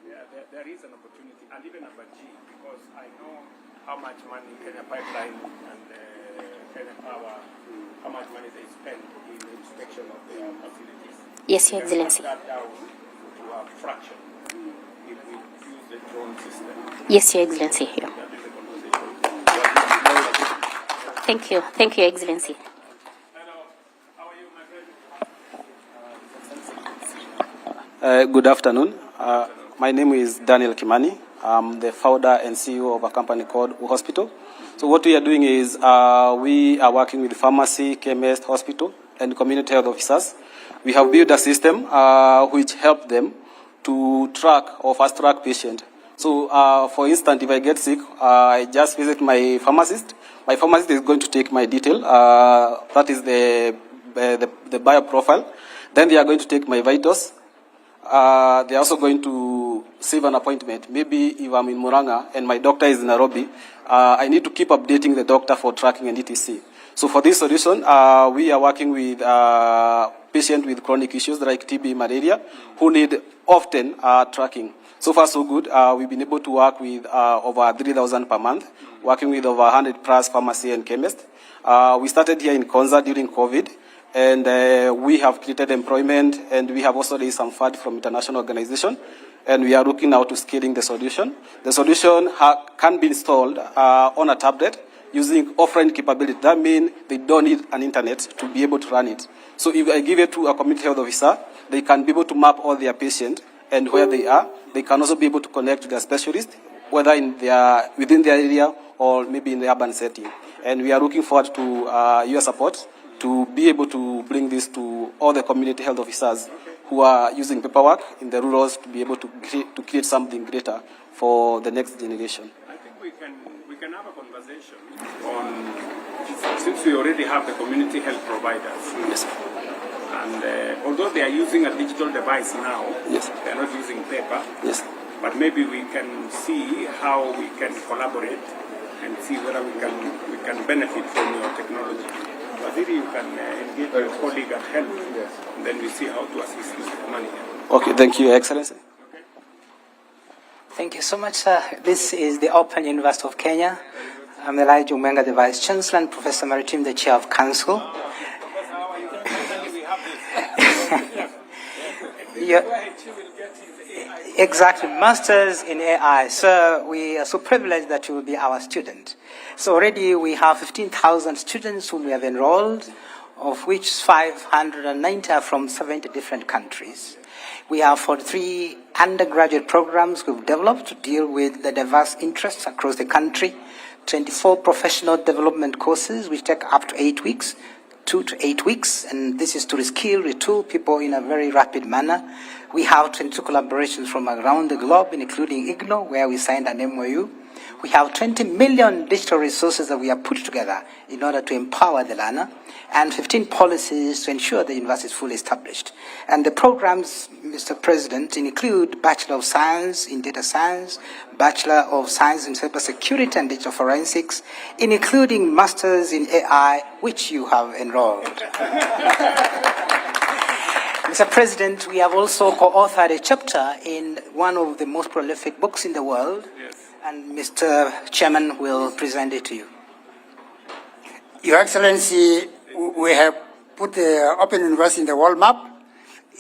Yeah, there is an opportunity, and even number G, because I know how much money Kenya Pipeline and Kenya Power, how much money they spend in the inspection of their facilities. Yes, Your Excellency. That down to a fraction if we use the drone system. Yes, Your Excellency. Yeah. Thank you. Thank you, Your Excellency. Good afternoon. My name is Daniel Kimani. I'm the founder and CEO of a company called Hospital. So what we are doing is we are working with pharmacy, chemist, hospital, and community health officers. We have built a system which helps them to track or fast track patient. So, for instance, if I get sick, I just visit my pharmacist. My pharmacist is going to take my detail. That is the bio profile. Then they are going to take my vitals. They are also going to save an appointment. Maybe if I'm in Muranga and my doctor is in Nairobi, I need to keep updating the doctor for tracking and etc. So for this solution, we are working with patients with chronic issues like TB, malaria, who need often tracking. So far, so good. We've been able to work with over 3,000 per month, working with over 100 plus pharmacy and chemists. We started here in Konza during COVID, and we have created employment, and we have also raised some funds from international organizations, and we are looking now to scaling the solution. The solution can be installed on a tablet using offline capability. That means they don't need an internet to be able to run it. So if I give it to a community health officer, they can be able to map all their patients and where they are. They can also be able to connect to their specialist, whether within their area or maybe in the urban setting. And we are looking forward to your support to be able to bring this to all the community health officers who are using paperwork in the rurals to be able to create something greater for the next generation. I think we can have a conversation on, since we already have the community health providers. Yes. And although they are using a digital device now, yes, they are not using paper. Yes. But maybe we can see how we can collaborate and see whether we can benefit from your technology. But if you can engage your colleague at help, then we see how to assist you with money. Okay, thank you, Your Excellency. Thank you so much, sir. This is the Open University of Kenya. I'm Elijah Umenga, the Vice Chancellor, and Professor Maritim, the Chair of Council. Exactly, masters in AI. Sir, we are so privileged that you will be our student. So already we have 15,000 students whom we have enrolled, of which 590 are from 70 different countries. We have 43 undergraduate programs we've developed to deal with the diverse interests across the country, 24 professional development courses which take up to 8 weeks, 2 to 8 weeks, and this is to reskill, retool people in a very rapid manner. We have 22 collaborations from around the globe, including IGNO, where we signed an MOU. We have 20 million digital resources that we have put together in order to empower the learner, and 15 policies to ensure the university is fully established. And the programs, Mr. President, include Bachelor of Science in Data Science, Bachelor of Science in Cybersecurity and Digital Forensics, including Masters in AI, which you have enrolled. Mr. President, we have also co-authored a chapter in one of the most prolific books in the world, and Mr. Chairman will present it to you. Your Excellency, we have put the Open University in the world map.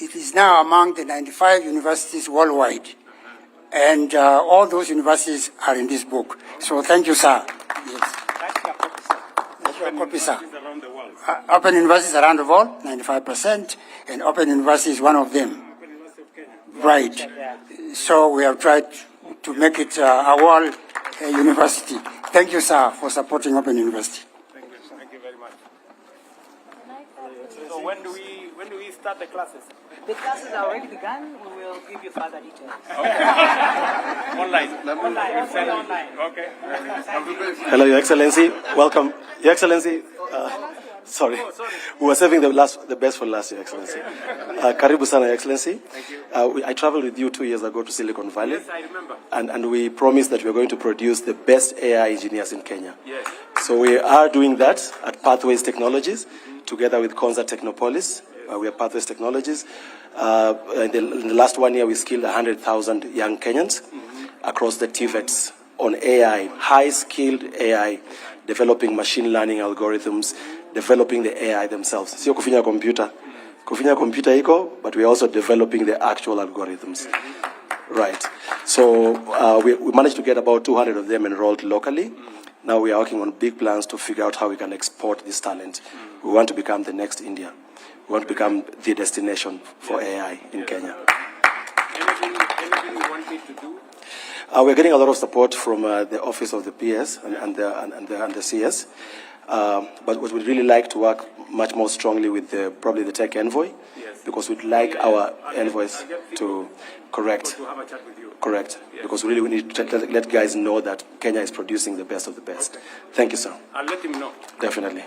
It is now among the 95 universities worldwide. And all those universities are in this book. So thank you, sir. Yes. That's your copy, sir. Open universities around the world, 95%, and Open University is one of them. Right. So we have tried to make it a world university. Thank you, sir, for supporting Open University. Thank you very much. So when do we start the classes? The classes are already begun. We will give you further details. Okay. Online. Okay. Hello, Your Excellency. Welcome. Your Excellency, sorry. We were saving the best for last, Your Excellency. Karibu sana, Your Excellency. Thank you. I traveled with you 2 years ago to Silicon Valley. Yes, I remember. And we promised that we are going to produce the best AI engineers in Kenya. Yes. So we are doing that at Pathways Technologies, together with Konza Technopolis. We are Pathways Technologies. In the last 1 year, we skilled 100,000 young Kenyans across the TVETs on AI, high-skilled AI, developing machine learning algorithms, developing the AI themselves. Sio kufinya computer. Kufinya computer iko, but we are also developing the actual algorithms. Right. So we managed to get about 200 of them enrolled locally. Now we are working on big plans to figure out how we can export this talent. We want to become the next India. We want to become the destination for AI in Kenya. Anything you want me to do? We're getting a lot of support from the Office of the PS and the CS. But we'd really like to work much more strongly with probably the Tech Envoy, because we'd like our envoys to correct. To have a chat with you. Correct. Because really we need to let guys know that Kenya is producing the best of the best. Thank you, sir. I'll let him know. Definitely.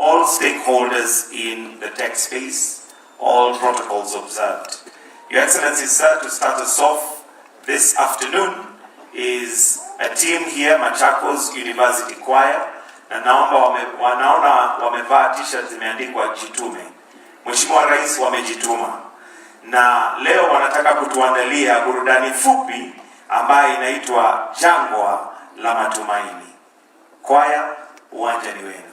all stakeholders in the tech space, all protocols observed. Your Excellency, sir, to start us off this afternoon is a team here, Machakos University Choir, na wanaona wamevaa t-shirt zimeandikwa jitume. Mheshimiwa Rais wamejituma. Na leo wanataka kutuandalia burudani fupi ambayo inaitwa Jangwa la Matumaini. Kwaya, uwanja ni wenu.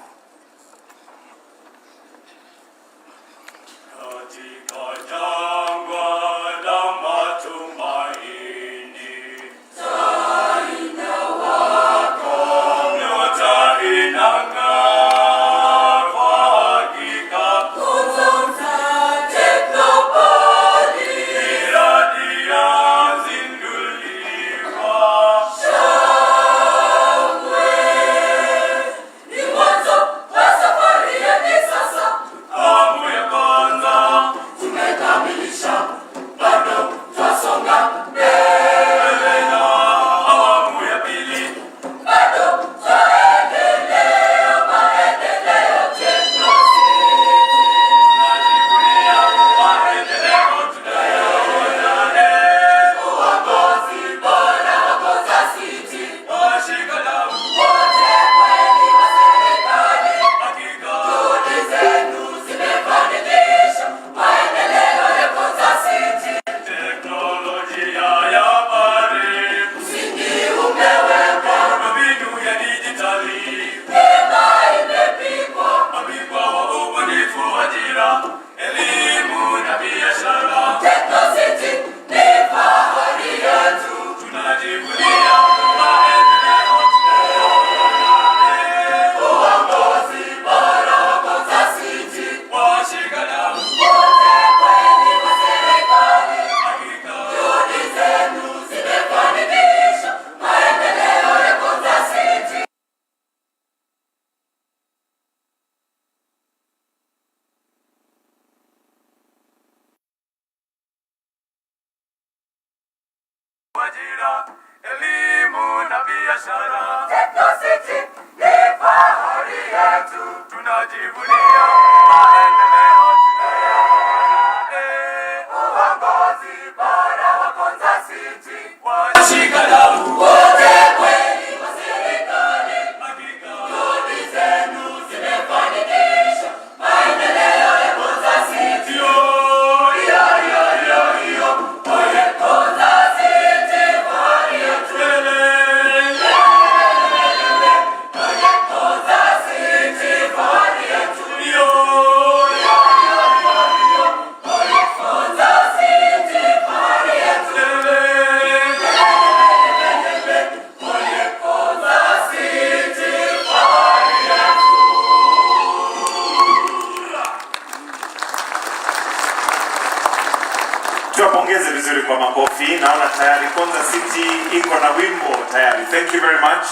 Tuwapongeze vizuri kwa makofi. Naona tayari Konza City iko na wimbo tayari. Thank you very much,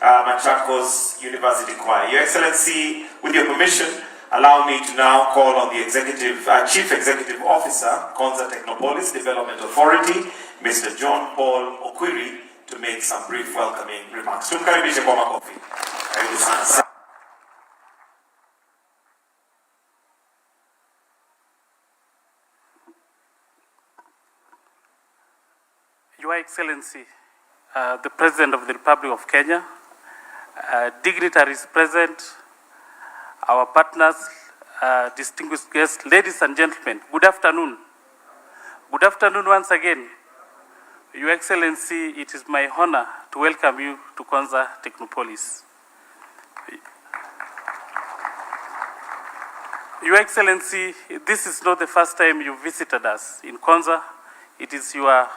Machakos University Choir. Your Excellency, with your permission, allow me to now call on the Chief Executive Officer, Konza Technopolis Development Authority, Mr. John Paul Okwiri, to make some brief welcoming remarks. Tumkaribishe kwa makofi. Karibu sana. Your Excellency, the President of the Republic of Kenya, dignitaries present, our partners, distinguished guests, ladies and gentlemen, good afternoon. Good afternoon once again. Your Excellency, it is my honor to welcome you to Konza Technopolis. Your Excellency, this is not the first time you visited us in Konza. It is your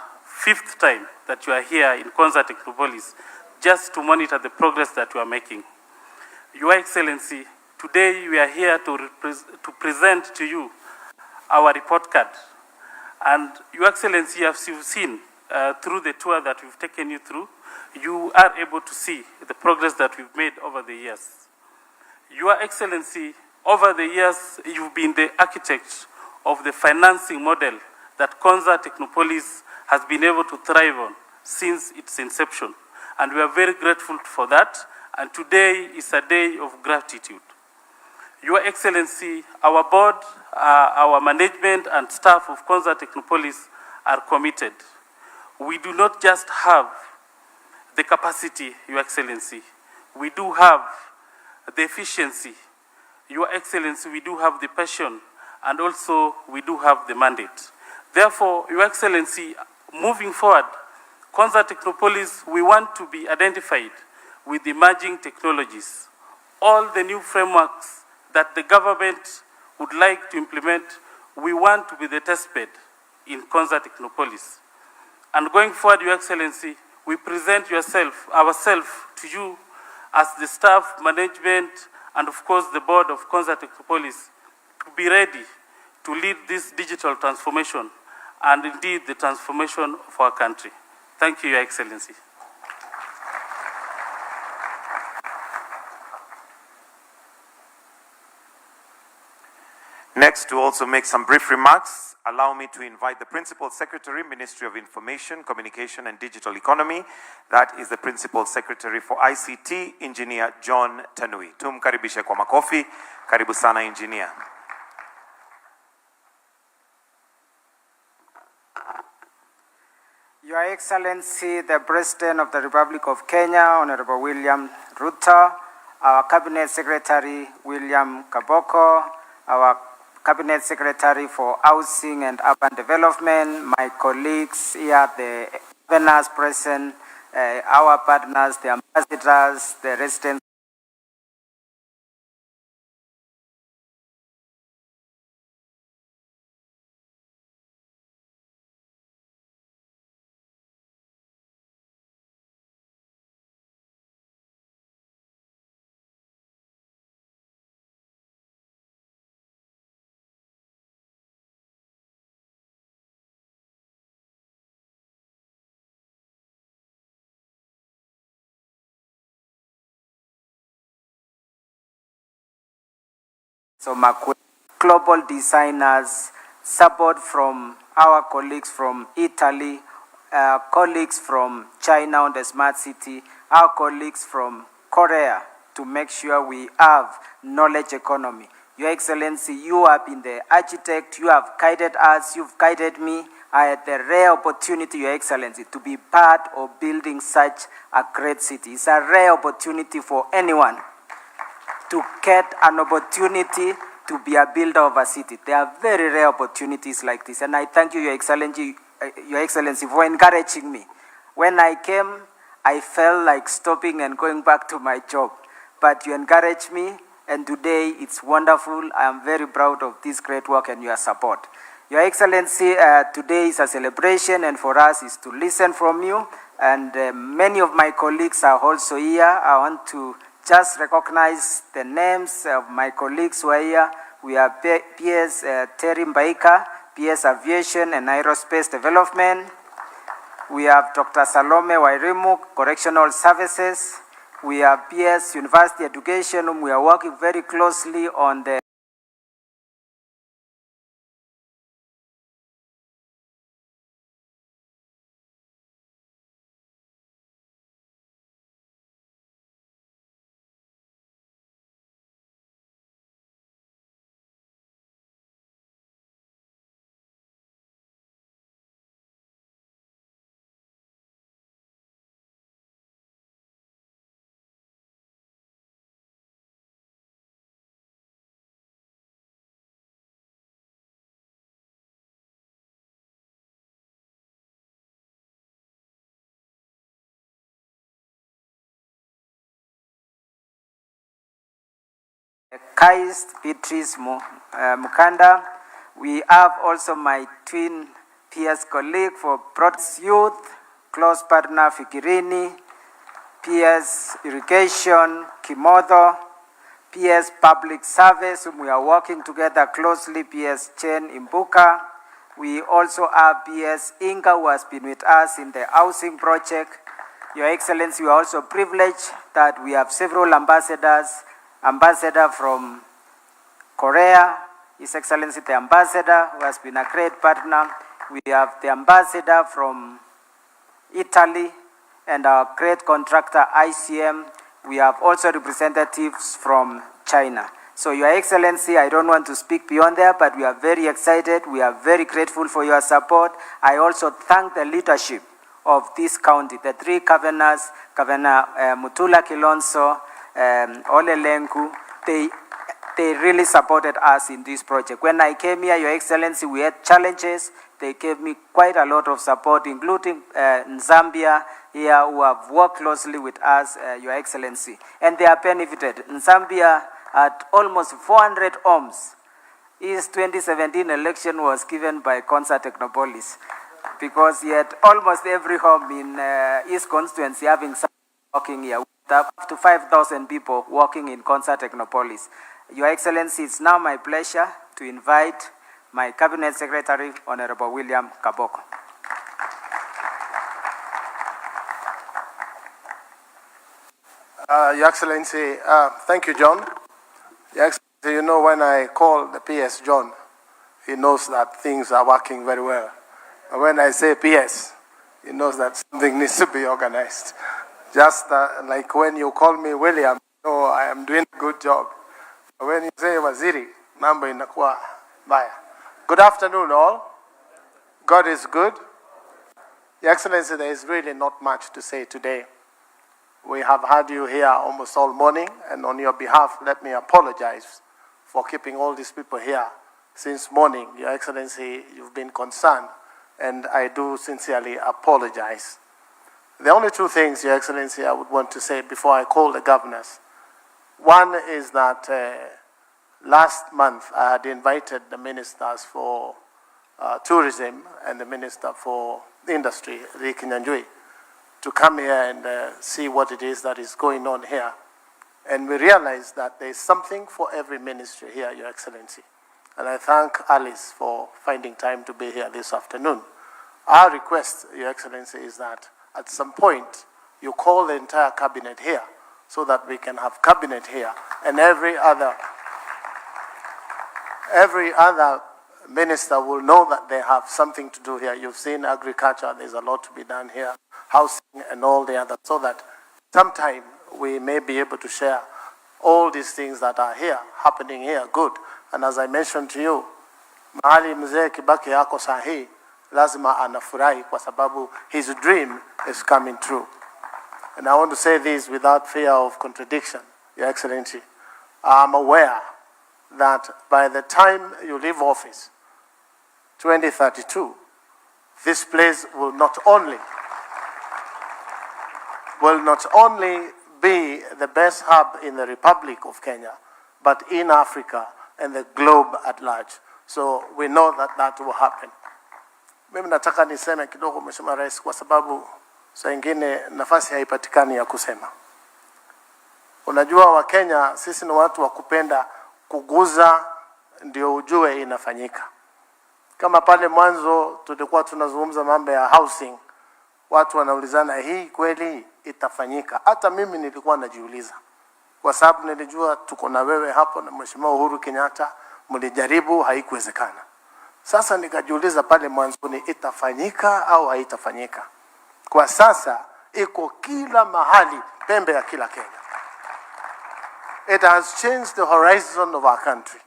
5th time that you are here in Konza Technopolis just to monitor the progress that you are making. Your Excellency, today we are here to present to you our report card. And Your Excellency, as you've seen through the tour that we've taken you through, you are able to see the progress that we've made over the years. Your Excellency, over the years, you've been the architect of the financing model that Konza Technopolis has been able to thrive on since its inception. And we are very grateful for that. And today is a day of gratitude. Your Excellency, our board, our management and staff of Konza Technopolis are committed. We do not just have the capacity, Your Excellency. We do have the efficiency. Your Excellency, we do have the passion, and also we do have the mandate. Therefore, Your Excellency, moving forward, Konza Technopolis, we want to be identified with emerging technologies. All the new frameworks that the government would like to implement, we want to be the test bed in Konza Technopolis. And going forward, Your Excellency, we present ourselves to you as the staff, management, and of course the board of Konza Technopolis to be ready to lead this digital transformation and indeed the transformation of our country. Thank you, Your Excellency. Next, to also make some brief remarks, allow me to invite the Principal Secretary, Ministry of Information, Communication and Digital Economy. That is the Principal Secretary for ICT, Engineer John Tanui. Tumkaribishe kwa makofi. Karibu sana, Engineer. Your Excellency, the President of the Republic of Kenya, Honorable William Ruto, our Cabinet Secretary, William Kaboko, our Cabinet Secretary for Housing and Urban Development, my colleagues here, the governors present, our partners, the ambassadors, the residents. So global designers, support from our colleagues from Italy, colleagues from China on the smart city, our colleagues from Korea, to make sure we have knowledge economy. Your Excellency, you have been the architect, you have guided us, you've guided me. I had the rare opportunity, Your Excellency, to be part of building such a great city. It's a rare opportunity for anyone to get an opportunity to be a builder of a city. There are very rare opportunities like this, and I thank you, Your Excellency, for encouraging me. When I came, I felt like stopping and going back to my job, but you encouraged me, and today it's wonderful. I am very proud of this great work and your support. Your Excellency, today is a celebration, and for us is to listen from you, and many of my colleagues are also here. I want to just recognize the names of my colleagues who are here. We have PS Terry Mbaika, PS Aviation and Aerospace Development. We have Dr. Salome Wairimu, Correctional Services. We have PS University Education, whom we are working very closely on the Kais Beatrice Mukanda. We have also my twin PS colleague for Products Youth, close partner Fikirini, PS Irrigation, Kimotho, PS Public Service, whom we are working together closely, PS Chen Imbuka. We also have PS Inga, who has been with us in the housing project. Your Excellency, we are also privileged that we have several ambassadors. Ambassador from Korea, His Excellency the Ambassador, who has been a great partner. We have the Ambassador from Italy and our great contractor ICM. We have also representatives from China. So, Your Excellency, I don't want to speak beyond there, but we are very excited. We are very grateful for your support. I also thank the leadership of this county, the three governors, Governor Mutula Kilonzo, Ole Lenku. They really supported us in this project. When I came here, Your Excellency, we had challenges. They gave me quite a lot of support, including Zambia here, who have worked closely with us, Your Excellency. And they are benefited. In Zambia, at almost 400 ohms, his 2017 election was given by Konza Technopolis, because he had almost every home in his constituency having someone working here, with up to 5,000 people working in Konza Technopolis. Your Excellency, it's now my pleasure to invite my Cabinet Secretary, Honorable William Kaboko. Your Excellency, thank you, John. Your Excellency, you know, when I call the PS John, he knows that things are working very well. And when I say PS, he knows that something needs to be organized. Just like when you call me William, you know I am doing a good job. When you say Waziri, mambo inakuwa mbaya. Good afternoon, all. God is good. Your Excellency, there is really not much to say today. We have had you here almost all morning, and on your behalf, let me apologize for keeping all these people here since morning. Your Excellency, you've been concerned, and I do sincerely apologize. The only two things, Your Excellency, I would want to say before I call the governors. One is that last month I had invited the ministers for tourism and the minister for industry, Ricky Nyanjui, to come here and see what it is that is going on here. And we realized that there is something for every ministry here, Your Excellency. And I thank Alice for finding time to be here this afternoon. Our request, Your Excellency, is that at some point you call the entire cabinet here so that we can have cabinet here and every other minister will know that they have something to do here. You've seen agriculture, there's a lot to be done here, housing and all the others, so that sometime we may be able to share all these things that are here, happening here, good. And as I mentioned to you, mahali mzee Kibaki yako sahi, lazima anafurahi kwa sababu his dream is coming true. And I want to say this without fear of contradiction, Your Excellency. I'm aware that by the time you leave office, 2032, this place will not only be the best hub in the Republic of Kenya, but in Africa and the globe at large. So we know that that will happen. Mimi nataka niseme kidogo Mheshimiwa Rais, kwa sababu saa ingine nafasi haipatikani ya kusema. Unajua wa Kenya sisi ni watu wa kupenda kuguza ndio ujue inafanyika. Kama pale mwanzo tulikuwa tunazungumza mambo ya housing, watu wanaulizana hii kweli itafanyika. Hata mimi nilikuwa najiuliza, kwa sababu nilijua tuko na wewe hapo na Mheshimiwa Uhuru Kenyatta, mlijaribu haikuwezekana. Sasa nikajiuliza pale mwanzoni itafanyika au haitafanyika. Kwa sasa iko kila mahali, pembe ya kila Kenya. It has changed the horizon of our country.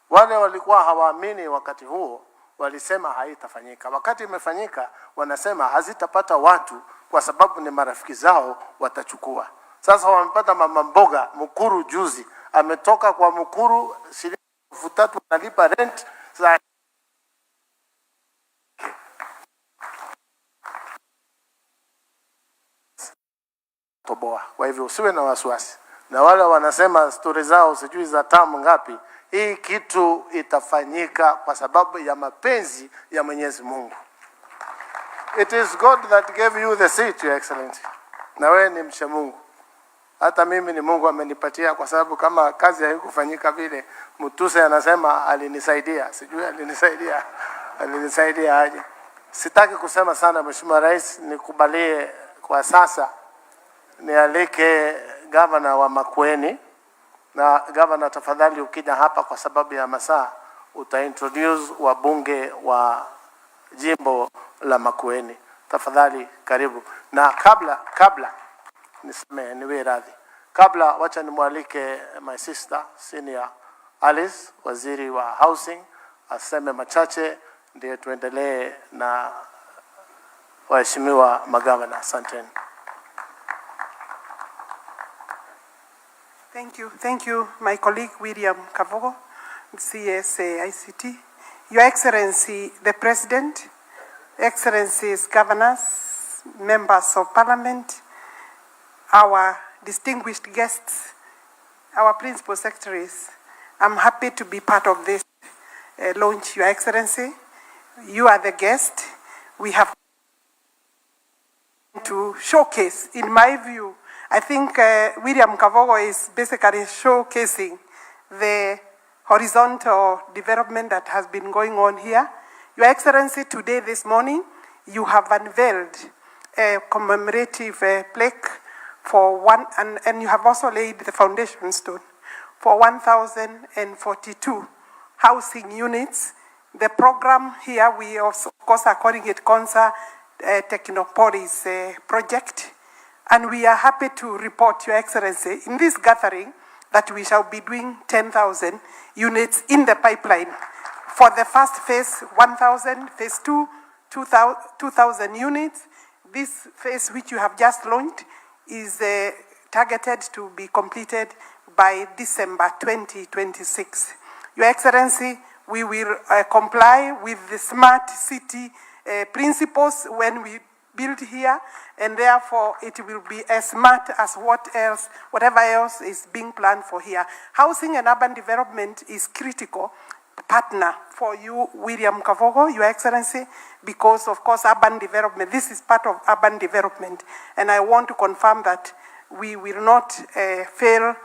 Wale walikuwa hawaamini wakati huo walisema haitafanyika. Wakati imefanyika wanasema hazitapata watu kwa sababu ni marafiki zao watachukua. Sasa wamepata mama mboga Mukuru juzi, ametoka kwa Mukuru shilingi 3,000 analipa rent. Sasa toboa. Kwa hivyo usiwe na wasiwasi. Na wale wanasema story zao sijui za tamu ngapi, hii kitu itafanyika kwa sababu ya mapenzi ya Mwenyezi Mungu. It is God that gave you the seat, Your Excellency. Na wewe ni mcha Mungu. Hata mimi ni Mungu amenipatia, kwa sababu kama kazi haikufanyika vile, Mutuse anasema alinisaidia. Sijui alinisaidia aje. Sitaki kusema sana Mheshimiwa Rais, nikubalie kwa sasa nialike gavana wa Makueni. Na gavana, tafadhali ukija hapa kwa sababu ya masaa utaintroduce wabunge wa jimbo la Makueni. Tafadhali karibu. Na kabla niwe radhi, Kabla wacha nimwalike my sister senior Alice, waziri wa housing, aseme machache ndio tuendelee na waheshimiwa magavana. Asanteni. Thank you, my colleague William Kavogo, CS ICT. Your Excellency, the President, Excellencies, Governors, Members of Parliament, our distinguished guests, our Principal Secretaries, I'm happy to be part of this launch, Your Excellency. You are the guest. We have to showcase, in my view, I think William Kavogo is basically showcasing the horizontal development that has been going on here. Your Excellency, today, this morning, you have unveiled a commemorative plaque for and you have also laid the foundation stone for 1,042 housing units. The program here, we also, of course, are calling it Konza Technopolis project. And we are happy to report, Your Excellency, in this gathering that we shall be doing 10,000 units in the pipeline. For the first phase, 1,000, phase 2, 2,000 units. This phase, which you have just launched, is targeted to be completed by December 2026. Your Excellency, we will comply with the smart city principles when we build here, and therefore it will be as smart as whatever else is being planned for here. Housing and urban development is critical partner for you, William Kavogo, Your Excellency, because of course urban development, this is part of urban development, and I want to confirm that we will not fail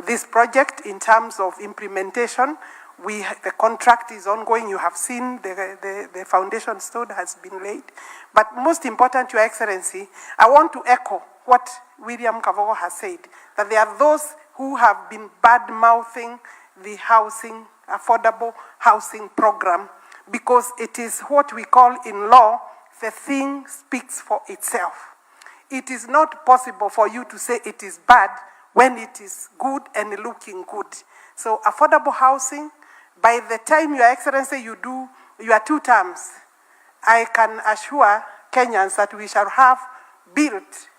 this project in terms of implementation. The contract is ongoing. You have seen the foundation stone has been laid. But most important, Your Excellency, I want to echo what William Kavogo has said, that there are those who have been bad-mouthing the housing, affordable housing program, because it is what we call in law, the thing speaks for itself. It is not possible for you to say it is bad when it is good and looking good. So affordable housing, by the time, Your Excellency, you do your 2 terms, I can assure Kenyans that we shall have built,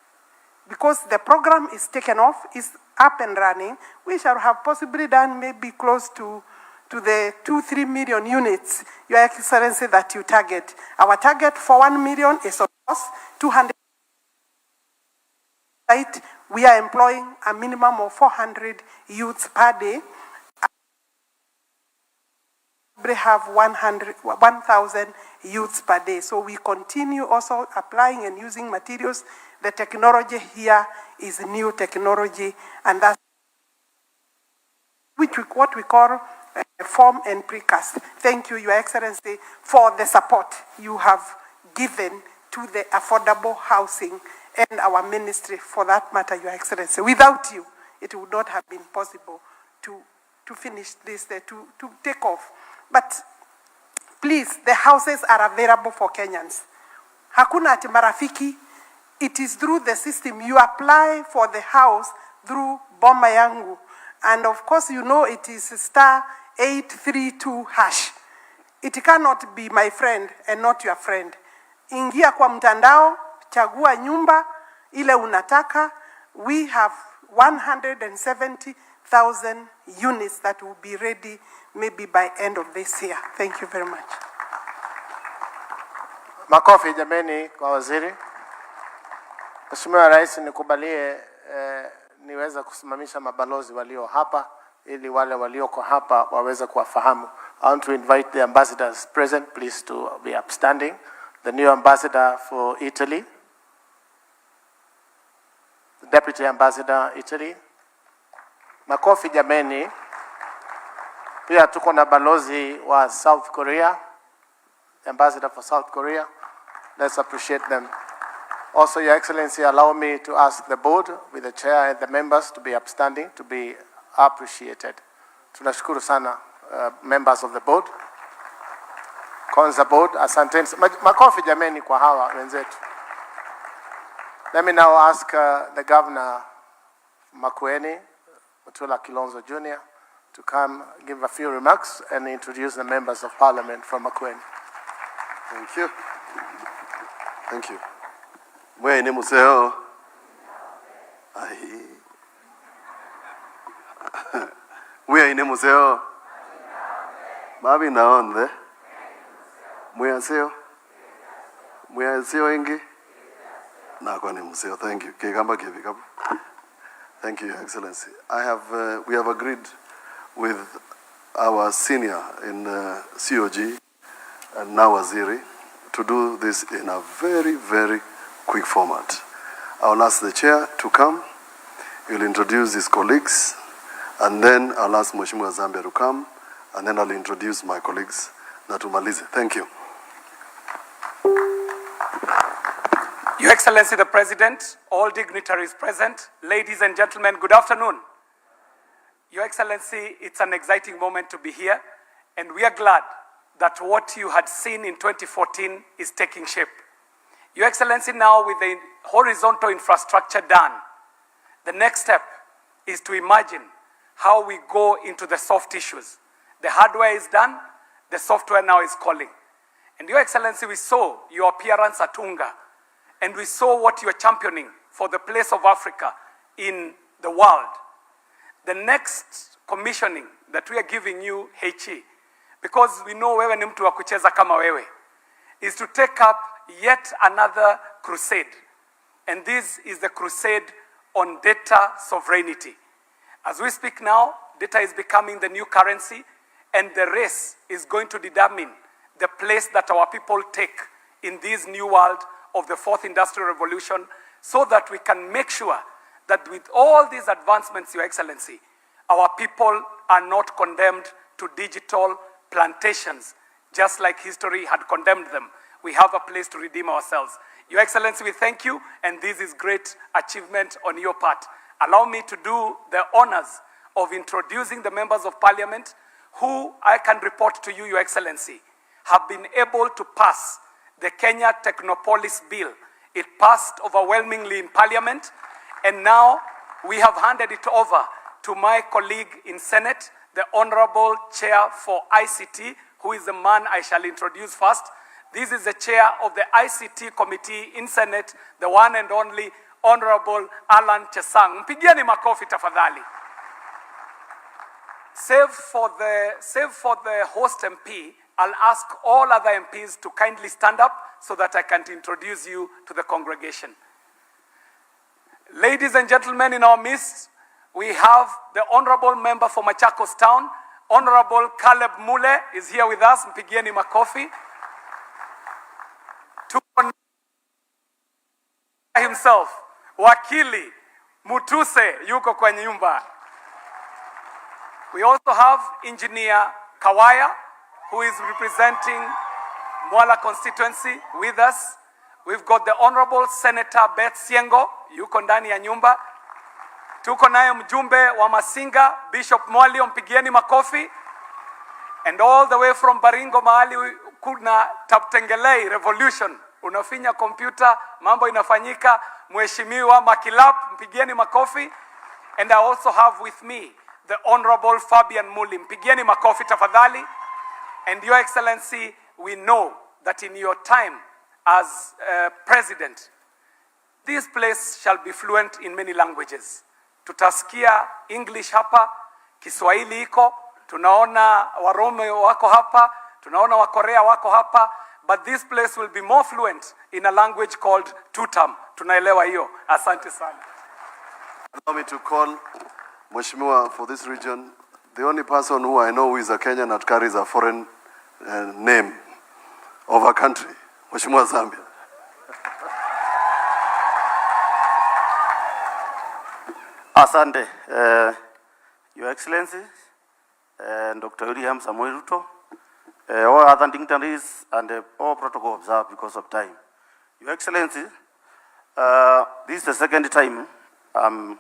because the program is taken off, is up and running, we shall have possibly done maybe close to the 2-3 million units, Your Excellency, that you target. Our target for 1 million is, of course, 200. We are employing a minimum of 400 youths per day. We have 1,000 youths per day. So we continue also applying and using materials. The technology here is new technology, and that's what we call form and precast. Thank you, Your Excellency, for the support you have given to the affordable housing and our ministry, for that matter, Your Excellency. Without you, it would not have been possible to finish this, to take off. But please, the houses are available for Kenyans. Hakuna ati marafiki. It is through the system. You apply for the house through Boma Yangu. And of course, you know it is *832#. It cannot be my friend and not your friend. Ingia kwa mtandao, chagua nyumba, ile unataka. We have 170,000 units that will be ready maybe by end of this year. Thank you very much. Makofi jameni kwa waziri. Mheshimiwa Rais, nikubalie niweza kusimamisha mabalozi walio hapa ili wale walioko hapa waweze kuwafahamu. I want to invite the ambassadors present, please, to be upstanding. The new ambassador for Italy, the deputy ambassador Italy. Makofi jameni. Pia tuko na balozi wa South Korea, the ambassador for South Korea. Let's appreciate them. Also, Your Excellency, allow me to ask the board, with the chair and the members, to be upstanding, to be appreciated. Tunashukuru sana, members of the board. Konza board, asanteni. Makofi jameni kwa hawa wenzetu. Let me now ask the governor Makueni, Mutula Kilonzo Jr., to come give a few remarks and introduce the members of parliament from Makueni. Thank you. Thank you. Mwene museo. Ai. Mwene museo. Babi naonde. Mwaseo. Mwaseo ingi. Nakone museo. Thank you. Kegamba kebikabu. Thank you, Your Excellency. We have agreed with our senior in COG and now Waziri to do this in a very, very quick format. I'll ask the chair to come. He'll introduce his colleagues, and then I'll ask Mheshimiwa Zambia to come, and then I'll introduce my colleagues. Natumalize. Thank you. Your Excellency the President, all dignitaries present, ladies and gentlemen, good afternoon. Your Excellency, it's an exciting moment to be here, and we are glad that what you had seen in 2014 is taking shape. Your Excellency, now with the horizontal infrastructure done, the next step is to imagine how we go into the soft issues. The hardware is done, the software now is calling. And Your Excellency, we saw your appearance at Unga, and we saw what you're championing for the place of Africa in the world. The next commissioning that we are giving you, HE, because we know wewe ni mtu wa kucheza kama wewe, is to take up yet another crusade. And this is the crusade on data sovereignty. As we speak now, data is becoming the new currency, and the race is going to determine the place that our people take in this new world of the fourth industrial revolution, so that we can make sure that with all these advancements, Your Excellency, our people are not condemned to digital plantations, just like history had condemned them. We have a place to redeem ourselves. Your Excellency, we thank you, and this is great achievement on your part. Allow me to do the honors of introducing the members of parliament who I can report to you, Your Excellency, have been able to pass the Kenya Technopolis bill. It passed overwhelmingly in parliament, and now we have handed it over to my colleague in Senate, the Honorable Chair for ICT, who is the man I shall introduce first. This is the chair of the ICT committee in Senate, the one and only Honorable Alan Chesang. Mpigieni makofi tafadhali. Save for the host MP, I'll ask all other MPs to kindly stand up so that I can introduce you to the congregation. Ladies and gentlemen, in our midst, we have the Honorable Member for Machakos Town, Honorable Caleb Mule is here with us. Mpigieni makofi. Himself, Wakili Mutuse yuko kwenye nyumba. We also have Engineer Kawaya, who is representing Mwala constituency with us. We've got the Honorable Senator Beth Siengo, yuko ndani ya nyumba. Tuko naye mjumbe wa Masinga, Bishop Mwali, mpigieni makofi. And all the way from Baringo mahali kuna Taptengelei Revolution. Unafinya kompyuta, mambo inafanyika. Mheshimiwa Makilap, mpigieni makofi. And I also have with me the Honorable Fabian Muli. Mpigieni makofi tafadhali. And Your Excellency, we know that in your time as President, this place shall be fluent in many languages. Tutasikia English hapa, Kiswahili iko, tunaona Warome wako hapa, tunaona Wakorea wako hapa, but this place will be more fluent in a language called Tutam. Tunaelewa hiyo. Asante sana. Allow me to call Mheshimiwa for this region, the only person who I know who is a Kenyan that carries a foreign name of a country, Mheshimiwa Zambia. Asante, Your Excellency, Dr. William Samuel Ruto, all other dignitaries and all protocol observed because of time. Your Excellency, this is the second time I'm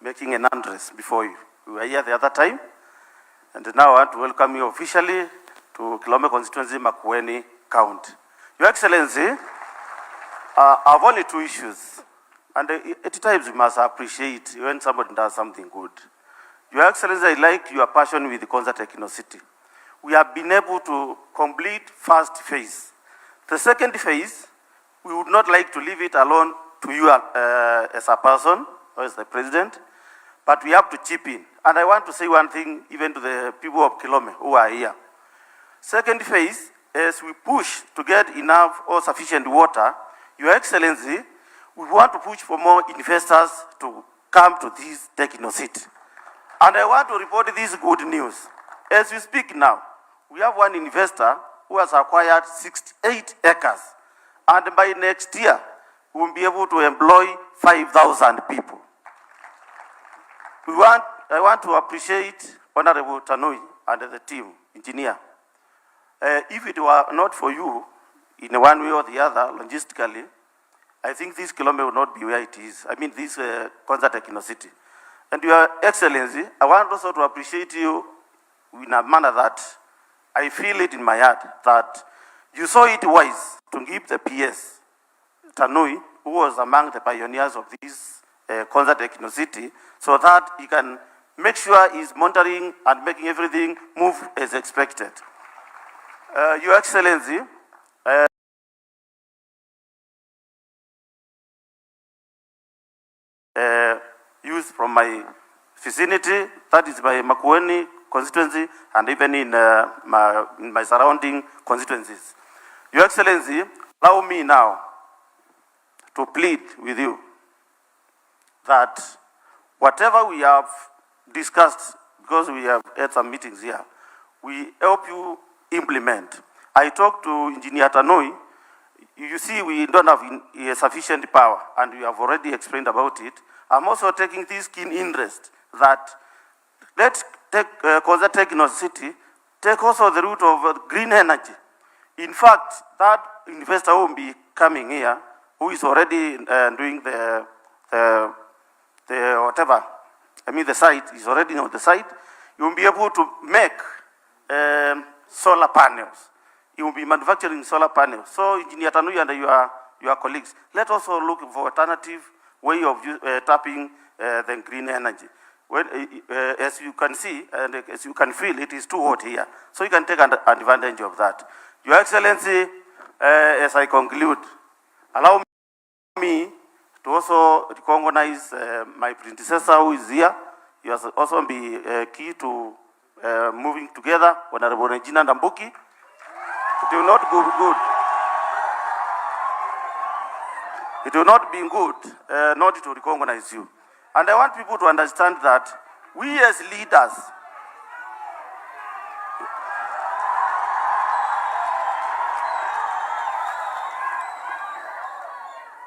making an address before you. We were here the other time, and now I want to welcome you officially to Kilome constituency, Makueni County. Your Excellency, I have only two issues And at times we must appreciate when somebody does something good. Your Excellency, I like your passion with the Konza Techno-City. We have been able to complete first phase. The second phase, we would not like to leave it alone to you as a person or as the president, but we have to chip in. And I want to say one thing even to the people of Kilome who are here. Second phase, as we push to get enough or sufficient water, Your Excellency, we want to push for more investors to come to this Techno-City. And I want to report this good news. As we speak now, we have one investor who has acquired 68 acres. And by next year, we will be able to employ 5,000 people. I want to appreciate Honorable Tanui and the team, engineer. If it were not for you, in one way or the other, logistically, I think this kilometer would not be where it is. I mean, this Konza Techno-City. And Your Excellency, I want also to appreciate you in a manner that I feel it in my heart that you saw it wise to give the PS, Tanui, who was among the pioneers of this Konza Techno-City, so that he can make sure he's monitoring and making everything move as expected. Your Excellency, used from my vicinity, that is my Makueni constituency, and even in my surrounding constituencies. Your Excellency, allow me now to plead with you that whatever we have discussed, because we have had some meetings here, we help you implement. I talked to Engineer Tanoi. You see, we don't have sufficient power, and we have already explained about it. I'm also taking this keen interest that let's take Konza Techno-City, take also the route of green energy. In fact, that investor will be coming here, who is already doing the whatever, I mean the site, is already on the site. You will be able to make solar panels. You will be manufacturing solar panels. So, Engineer Tanui and your colleagues, let also look for alternative way of tapping the green energy. When, as you can see, and as you can feel, it is too hot here. So you can take advantage of that. Your Excellency, as I conclude, allow me to also recognize my predecessor who is here. He has also been key to moving together, Honorable Regina Ndambuki. It will not go good. It will not be good not to recognize you. And I want people to understand that we as leaders,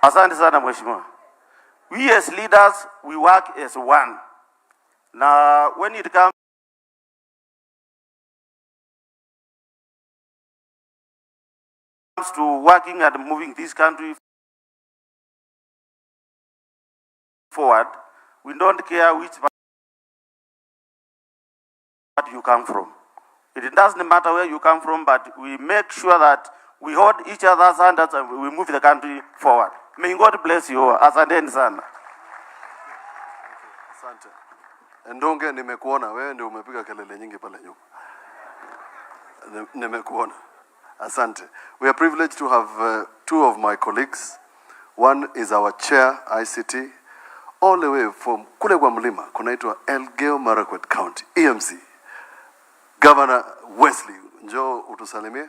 asante sana mheshimiwa. We as leaders, we work as one. Now, when it comes to working and moving this country forward, we don't care which part you come from. It doesn't matter where you come from, but we make sure that we hold each other's hands and we move the country forward. May God bless you all. Asanteni sana. Asante. Ndonge, nimekuona wewe ndio umepiga kelele nyingi pale nyuma. Nimekuona. Asante. We are privileged to have two of my colleagues. One is our chair ICT, all the way from kule kwa mlima kunaitwa Elgeyo Marakwet County, EMC. Governor Wesley, njoo utusalimie.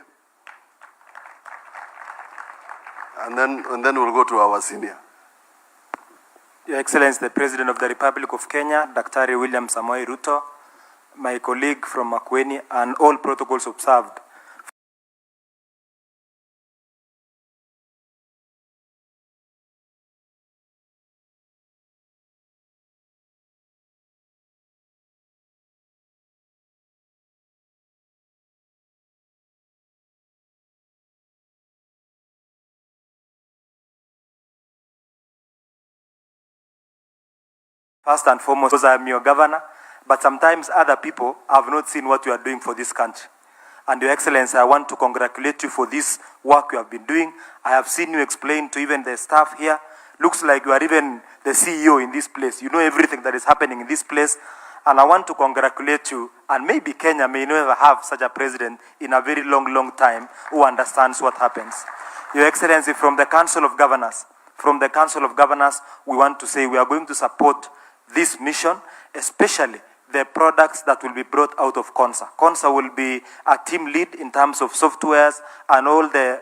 And then we'll go to our senior. Your Excellency, the President of the Republic of Kenya, Dr. William Samoei Ruto, my colleague from Makueni, and all protocols observed. First and foremost, because I am your governor, but sometimes other people have not seen what you are doing for this country. And Your Excellency, I want to congratulate you for this work you have been doing. I have seen you explain to even the staff here, Looks like you are even the CEO in this place. You know everything that is happening in this place. And I want to congratulate you. And maybe Kenya may never have such a president in a very long time who understands what happens. Your Excellency, from the Council of Governors, we want to say we are going to support this mission, especially the products that will be brought out of Konza. Konza will be a team lead in terms of softwares and all the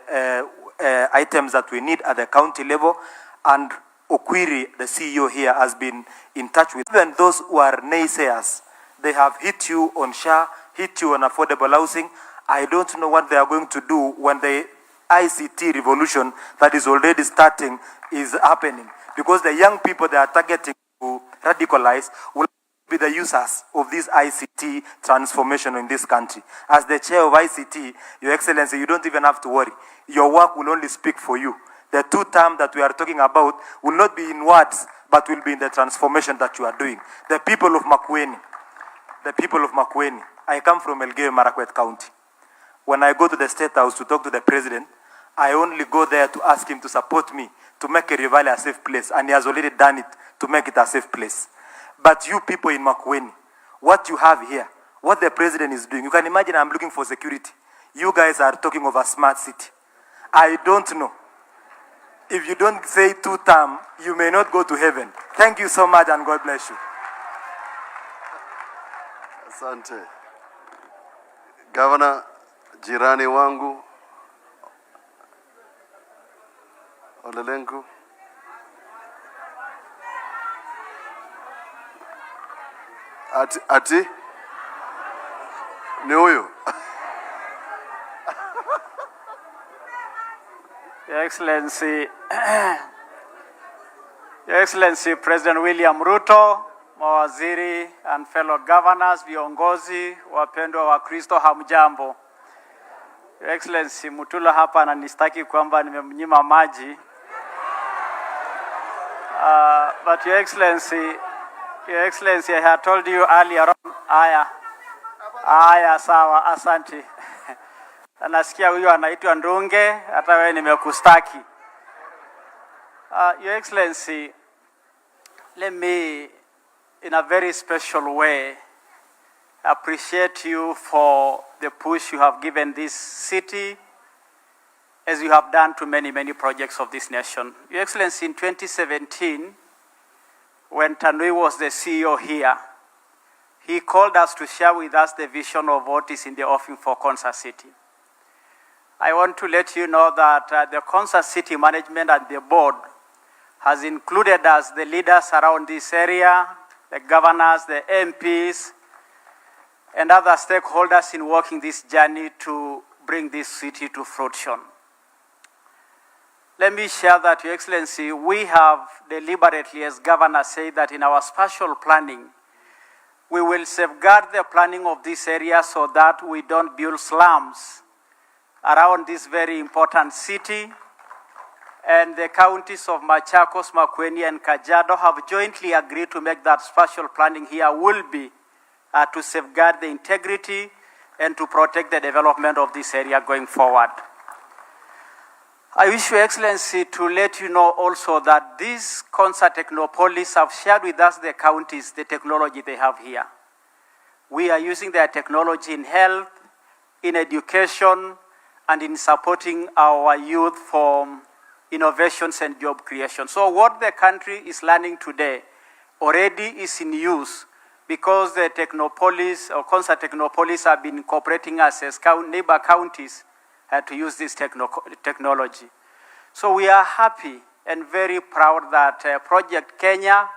items that we need at the county level. And Okwiri, the CEO here, has been in touch with even those who are naysayers. They have hit you on SHA, hit you on affordable housing. I don't know what they are going to do when the ICT revolution that is already starting is happening. Because the young people they are targeting to radicalize will be the users of this ICT transformation in this country. As the chair of ICT, Your Excellency, you don't even have to worry. Your work will only speak for you. The 2 terms that we are talking about will not be in words, but will be in the transformation that you are doing. The people of Makueni, I come from Elgeyo Marakwet County. When I go to the State House to talk to the president, I only go there to ask him to support me to make Kerio Valley a safe place, and he has already done it to make it a safe place. But you people in Makueni, what you have here, what the president is doing, you can imagine I'm looking for security. You guys are talking of a smart city. I don't know. If you don't say 2 terms, you may not go to heaven. Thank you so much and God bless you. Asante. Governor, jirani wangu, Olelengu. Ati? Ni huyu? Your Excellency, Your Excellency President William Ruto, mawaziri and fellow governors, viongozi, wapendwa wa Kristo, hamjambo. Your Excellency, Mutula hapa ananistaki kwamba nimemnyima maji. But Your Excellency, I had told you earlier on, aya sawa, asante. Nasikia huyu anaitwa Ndunge, hata wewe nimekustaki. Your Excellency, let me, in a very special way, appreciate you for the push you have given this city, as you have done to many projects of this nation. Your Excellency, in 2017, when Tanui was the CEO here, he called us to share with us the vision of what is in the offing for Konza City. I want to let you know that the Konza City Management and the board has included us, the leaders around this area, the governors, the MPs, and other stakeholders in working this journey to bring this city to fruition. Let me share that, Your Excellency, we have deliberately, as governor said, that in our spatial planning, we will safeguard the planning of this area so that we don't build slums around this very important city. And the counties of Machakos, Makueni, and Kajiado have jointly agreed to make that spatial planning here will be to safeguard the integrity and to protect the development of this area going forward. I wish Your Excellency to let you know also that this Konza Technopolis have shared with us the counties, the technology they have here. We are using their technology in health, in education, and in supporting our youth for innovations and job creation. So what the country is learning today already is in use because the Technopolis or Konza Technopolis have been cooperating us as neighbor counties to use this technology. So we are happy and very proud that Project Kenya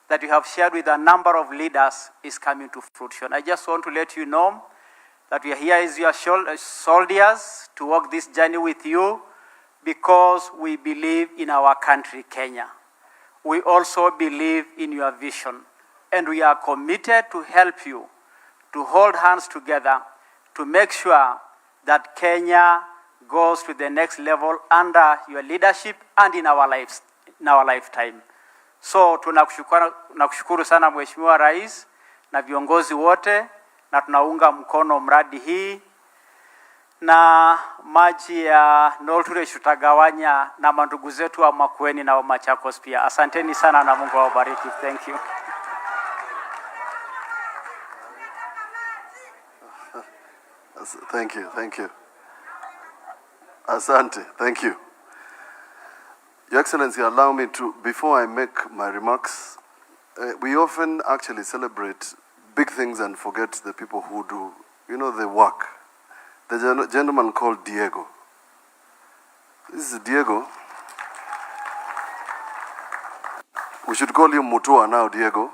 that you have shared with a number of leaders is coming to fruition. I just want to let you know that we are here as your soldiers to walk this journey with you because we believe in our country, Kenya. We also believe in your vision, and we are committed to help you to hold hands together to make sure that Kenya goes to the next level under your leadership and in our lives, in our lifetime. So tunakushukuru sana Mheshimiwa Rais na viongozi wote na tunaunga mkono mradi hii. na maji ya Nolture tutagawanya na mandugu zetu wa Makueni na wa Machakos pia. Asanteni sana na Mungu awabariki. Thank you. Thank you. Asante, thank you. Your Excellency, allow me to, before I make my remarks, we often actually celebrate big things and forget the people who do, the work. The gentleman called Diego. This is Diego. We should call you Mutua now, Diego.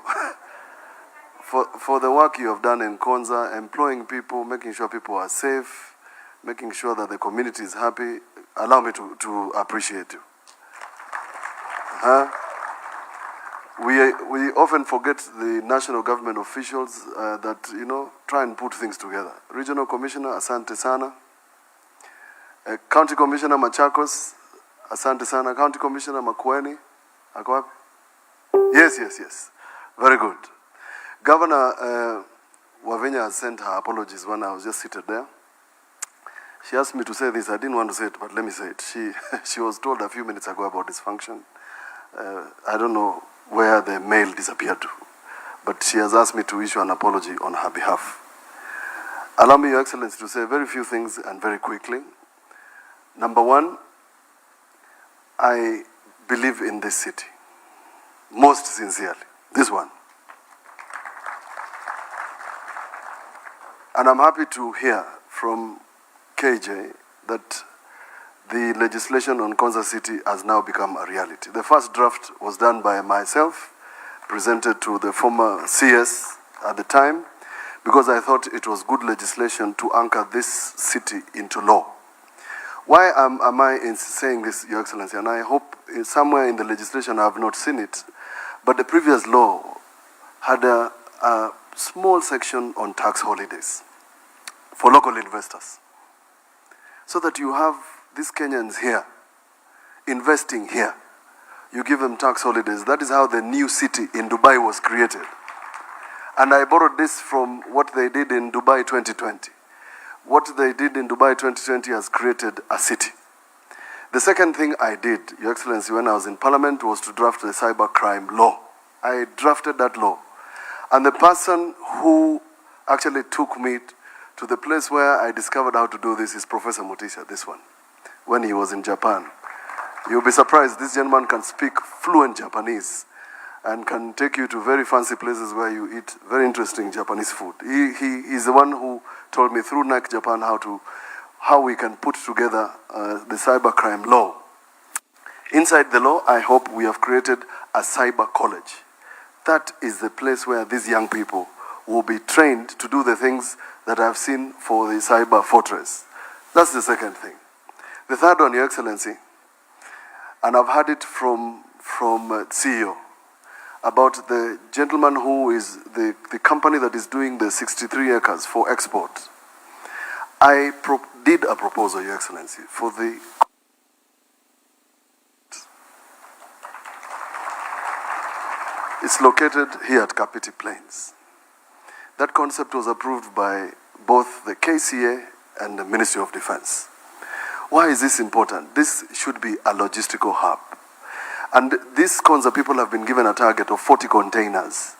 For the work you have done in Konza, employing people, making sure people are safe, making sure that the community is happy, allow me to appreciate you. We often forget the national government officials that, try and put things together. Regional Commissioner, Asante Sana. County Commissioner Machakos, Asante Sana. County Commissioner Makueni, ako wapi? Yes. Very good. Governor Wavinya has sent her apologies when I was just seated there. She asked me to say this. I didn't want to say it, but let me say it. She was told a few minutes ago about this function. I don't know where the mail disappeared to, but she has asked me to issue an apology on her behalf. Allow me, Your Excellency, to say very few things and very quickly. Number one, I believe in this city, most sincerely, this one. And I'm happy to hear from KJ that the legislation on Konza City has now become a reality. The first draft was done by myself, presented to the former CS at the time, because I thought it was good legislation to anchor this city into law. Why am I saying this, Your Excellency? And I hope somewhere in the legislation I have not seen it, but the previous law had a small section on tax holidays for local investors, so that you have these Kenyans here, investing here. You give them tax holidays. That is how the new city in Dubai was created. And I borrowed this from what they did in Dubai 2020. What they did in Dubai 2020 has created a city. The second thing I did, Your Excellency, when I was in Parliament, was to draft the cybercrime law. I drafted that law. And the person who actually took me to the place where I discovered how to do this is Professor Mutisha, this one, when he was in Japan. You'll be surprised, this gentleman can speak fluent Japanese and can take you to very fancy places where you eat very interesting Japanese food. He is the one who told me through NAC Japan how we can put together the cybercrime law. Inside the law, I hope we have created a cyber college. That is the place where these young people will be trained to do the things that I've seen for the cyber fortress. That's the second thing. The third one, Your Excellency, and I've heard it from CEO, about the gentleman who is the company that is doing the 63 acres for export. I did a proposal, Your Excellency, for the it's located here at Kapiti Plains. That concept was approved by both the KCA and the Ministry of Defense. Why is this important? This should be a logistical hub. And these Konza people have been given a target of 40 containers.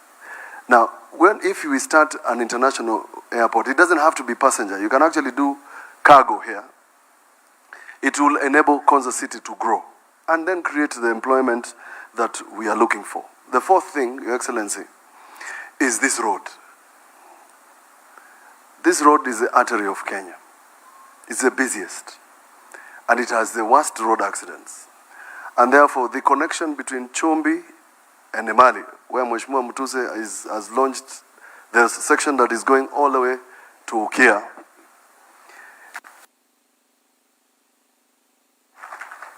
Now, if we start an international airport, it doesn't have to be passenger. You can actually do cargo here. It will enable Konza City to grow and then create the employment that we are looking for. The fourth thing, Your Excellency, is this road. This road is the artery of Kenya. It's the busiest. And it has the worst road accidents. And therefore, the connection between Chumbi and Emali, where Mheshimiwa Mutuse has launched, there's a section that is going all the way to Ukia,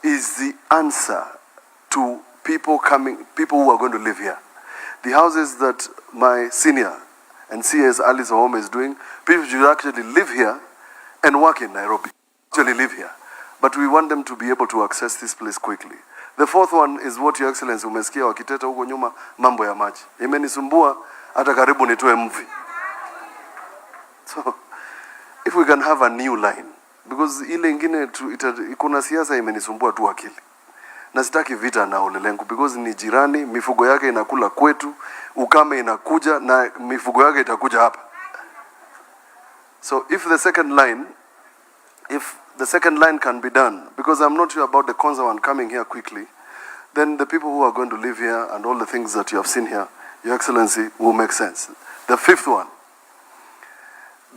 is the answer to people who are going to live here. The houses that my senior and CS Alice Wahome is doing, people should actually live here and work in Nairobi. Actually live here. But we want them to be able to access this place quickly. The fourth one is what Your Excellency umesikia wakiteta huko nyuma, mambo ya maji. Imenisumbua hata karibu nitoe mvi. So, if we can have a new line because ile ingine kuna siasa imenisumbua tu akili. Na sitaki vita na Ole Lenku because ni jirani, mifugo yake inakula kwetu, ukame inakuja na mifugo yake itakuja hapa. So if the second line can be done, because I'm not sure about the Konza one coming here quickly, then the people who are going to live here and all the things that you have seen here, Your Excellency, will make sense. The fifth one,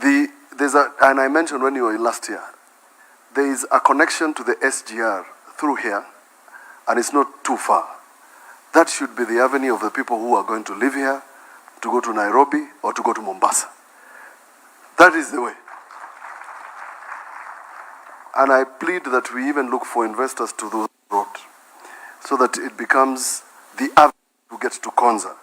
and I mentioned when you were last year, there is a connection to the SGR through here, and it's not too far. That should be the avenue of the people who are going to live here, to go to Nairobi or to go to Mombasa. That is the way. And I plead that we even look for investors to those roads, so that it becomes the avenue to get to Konza.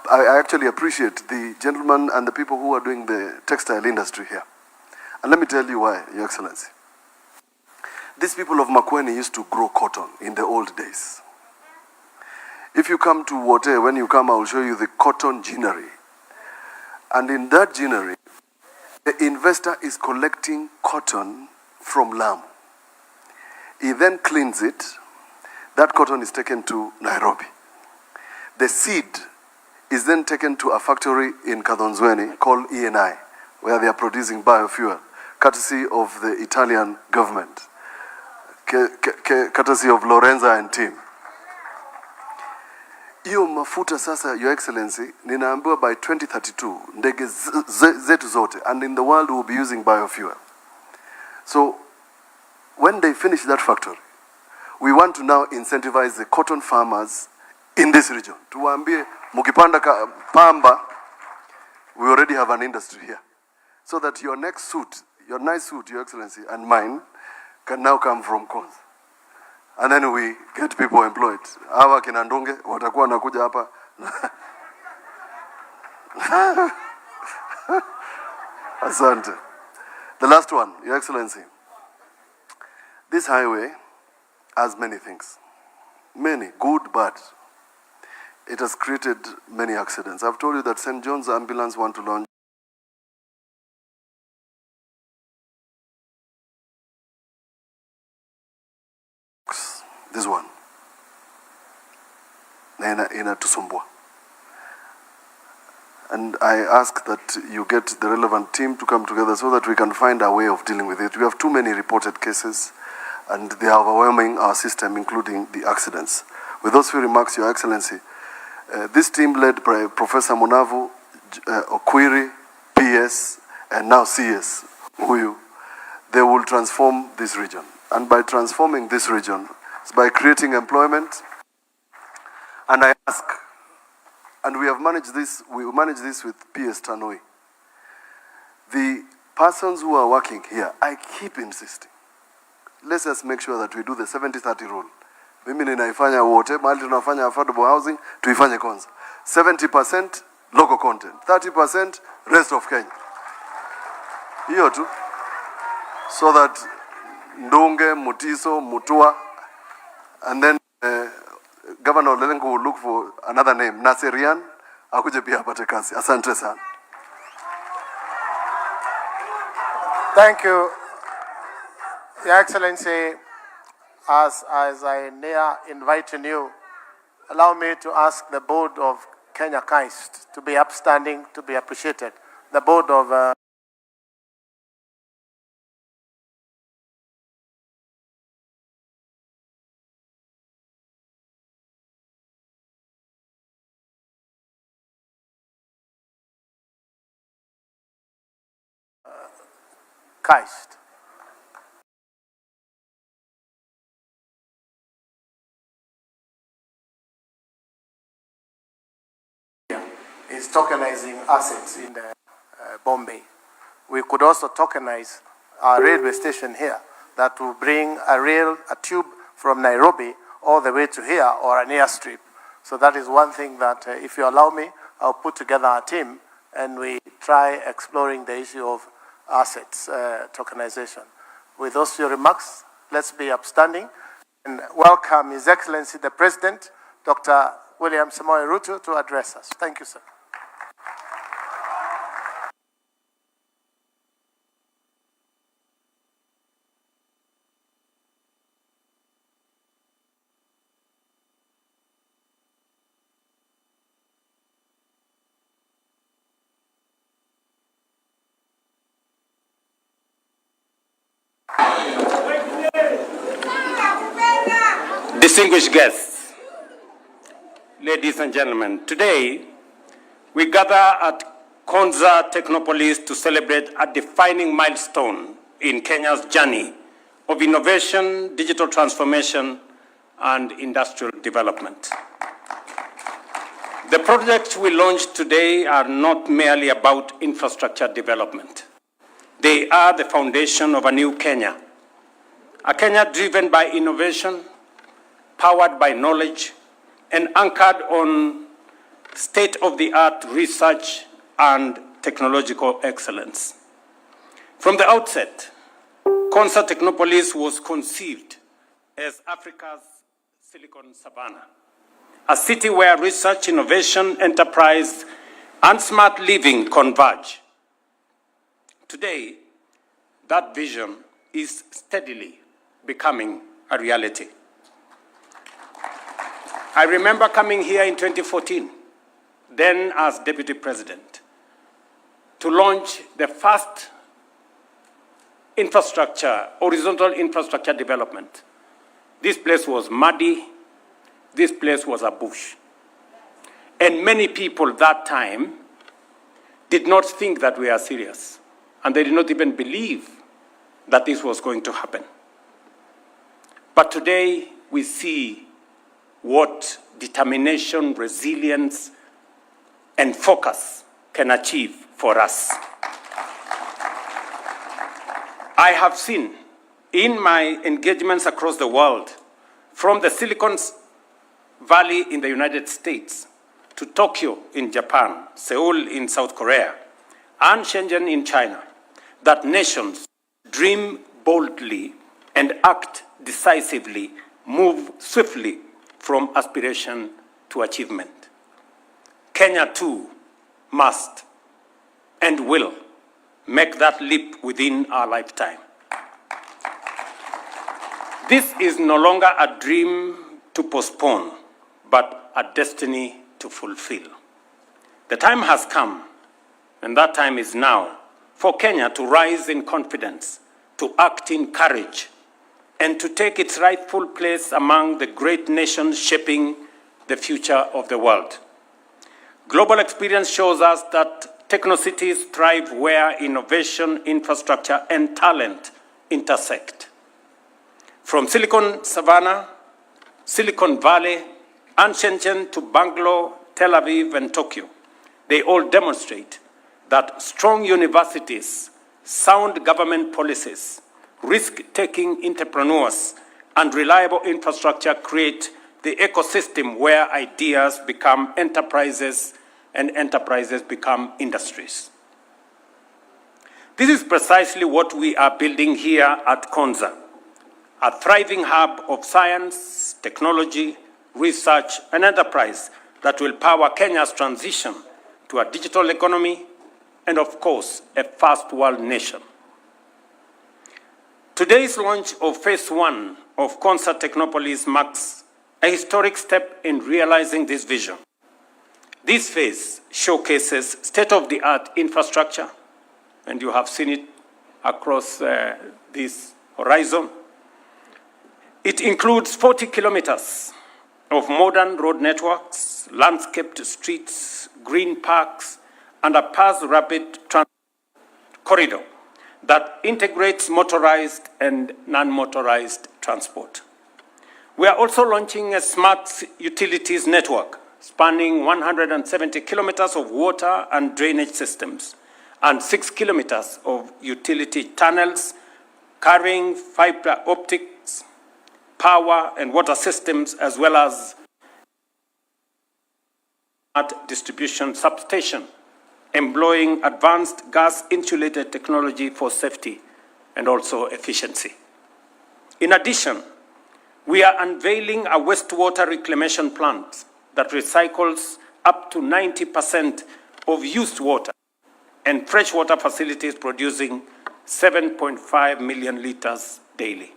I actually appreciate the gentlemen and the people who are doing the textile industry here. And let me tell you why, Your Excellency. These people of Makueni used to grow cotton in the old days. If you come to Wote, when you come, I will show you the cotton ginnery. And in that ginnery, the investor is collecting cotton from Lamu. He then cleans it. That cotton is taken to Nairobi. The seed is then taken to a factory in Kadonzweni called ENI, where they are producing biofuel, courtesy of the Italian government, courtesy of Lorenza and team. Iyo mafuta sasa, Your Excellency, ninaambiwa by 2032, ndege zetu zote, and in the world will be using biofuel. So, when they finish that factory, we want to now incentivize the cotton farmers in this region. Tuwaambie, mukipanda pamba, we already have an industry here. So that your next suit, your nice suit, Your Excellency, and mine, can now come from Konza. And then we get people employed. Hawa kina Ndunge watakuwa wanakuja hapa. Asante. The last one, Your Excellency. This highway has many things. Many, good, bad. It has created many accidents. I've told you that St. John's ambulance want to launch. This one. Inatusumbua. And I ask that you get the relevant team to come together so that we can find a way of dealing with it. We have too many reported cases, and they are overwhelming our system, including the accidents. With those few remarks, Your Excellency, this team led by Professor Munavu, Okwiri, PS, and now CS, Uyu, they will transform this region. And by transforming this region, it's by creating employment. And I ask, and we have managed this, we manage this with PS Tanoi. The persons who are working here, I keep insisting, let's just make sure that we do the 70-30 rule. Mimi ninaifanya wote, mahali tunafanya affordable housing, tuifanye Konza. 70% local content, 30% rest of Kenya. Hiyo tu. So that Ndunge, Mutiso, Mutua, and then Governor Lelengu will look for another name, Naserian, akuje pia apate kazi. Asante sana. Thank you, Your Excellency. As I near inviting you, allow me to ask the board of Kenya Kaist to be upstanding, to be appreciated. The board of Kaist. Is tokenizing assets in the Bombay. We could also tokenize our railway station here that will bring a tube from Nairobi all the way to here, or an airstrip. So that is one thing that, if you allow me, I'll put together a team and we try exploring the issue of assets tokenization. With those few remarks, let's be upstanding and welcome His Excellency the President, Dr. William Samoei Ruto, to address us. Thank you, sir. Distinguished guests, ladies and gentlemen, today we gather at Konza Technopolis to celebrate a defining milestone in Kenya's journey of innovation, digital transformation, and industrial development. The projects we launched today are not merely about infrastructure development. They are the foundation of a new Kenya, a Kenya driven by innovation, powered by knowledge, and anchored on state-of-the-art research and technological excellence. From the outset, Konza Technopolis was conceived as Africa's Silicon Savannah, a city where research, innovation, enterprise, and smart living converge. Today, that vision is steadily becoming a reality. I remember coming here in 2014, then as Deputy President, to launch the first infrastructure, horizontal infrastructure development. This place was muddy, this place was a bush. And many people that time did not think that we are serious, and they did not even believe that this was going to happen. But today we see what determination, resilience, and focus can achieve for us. I have seen in my engagements across the world, from the Silicon Valley in the United States to Tokyo in Japan, Seoul in South Korea, and Shenzhen in China, that nations dream boldly and act decisively, move swiftly from aspiration to achievement. Kenya too must and will make that leap within our lifetime. This is no longer a dream to postpone, but a destiny to fulfill. The time has come, and that time is now, for Kenya to rise in confidence, to act in courage, and to take its rightful place among the great nations shaping the future of the world. Global experience shows us that technocities thrive where innovation, infrastructure, and talent intersect. From Silicon Savannah, Silicon Valley, and Shenzhen to Bangalore, Tel Aviv, and Tokyo, they all demonstrate that strong universities, sound government policies, risk-taking entrepreneurs, and reliable infrastructure create the ecosystem where ideas become enterprises and enterprises become industries. This is precisely what we are building here at Konza, a thriving hub of science, technology, research, and enterprise that will power Kenya's transition to a digital economy and, of course, a first world nation. Today's launch of Phase 1 of Konza Technopolis marks a historic step in realizing this vision. This phase showcases state-of-the-art infrastructure, and you have seen it across this horizon. It includes 40 kilometers of modern road networks, landscaped streets, green parks, and a path rapid transit corridor that integrates motorized and non-motorized transport. We are also launching a smart utilities network spanning 170 kilometers of water and drainage systems and 6 kilometers of utility tunnels carrying fiber optics, power and water systems, as well as smart distribution substation, employing advanced gas-insulated technology for safety and also efficiency. In addition, we are unveiling a wastewater reclamation plant that recycles up to 90% of used water and freshwater facilities producing 7.5 million liters daily.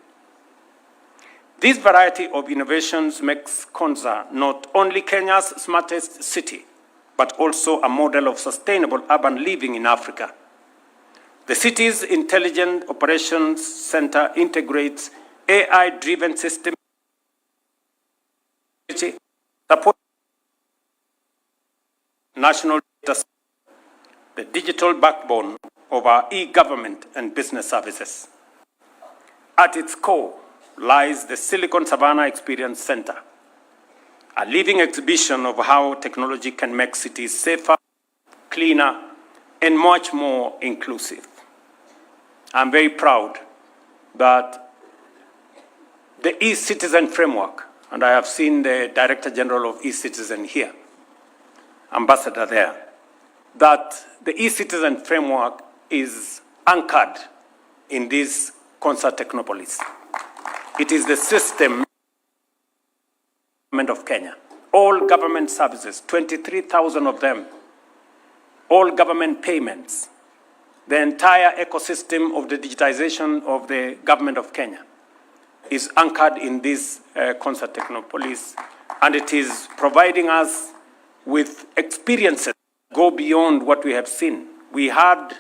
This variety of innovations makes Konza not only Kenya's smartest city, but also a model of sustainable urban living in Africa. The city's Intelligent Operations Center integrates AI-driven systems technology, support national data, the digital backbone of our e-government and business services. At its core lies the Silicon Savannah Experience Center, a living exhibition of how technology can make cities safer, cleaner, and much more inclusive. I'm very proud that the e-citizen framework, and I have seen the Director General of e-citizen here, Ambassador there, that the e-citizen framework is anchored in this Konza Technopolis. It is the system of Kenya. All government services, 23,000 of them, all government payments, the entire ecosystem of the digitization of the government of Kenya is anchored in this Konza Technopolis, and it is providing us with experiences that go beyond what we have seen. We had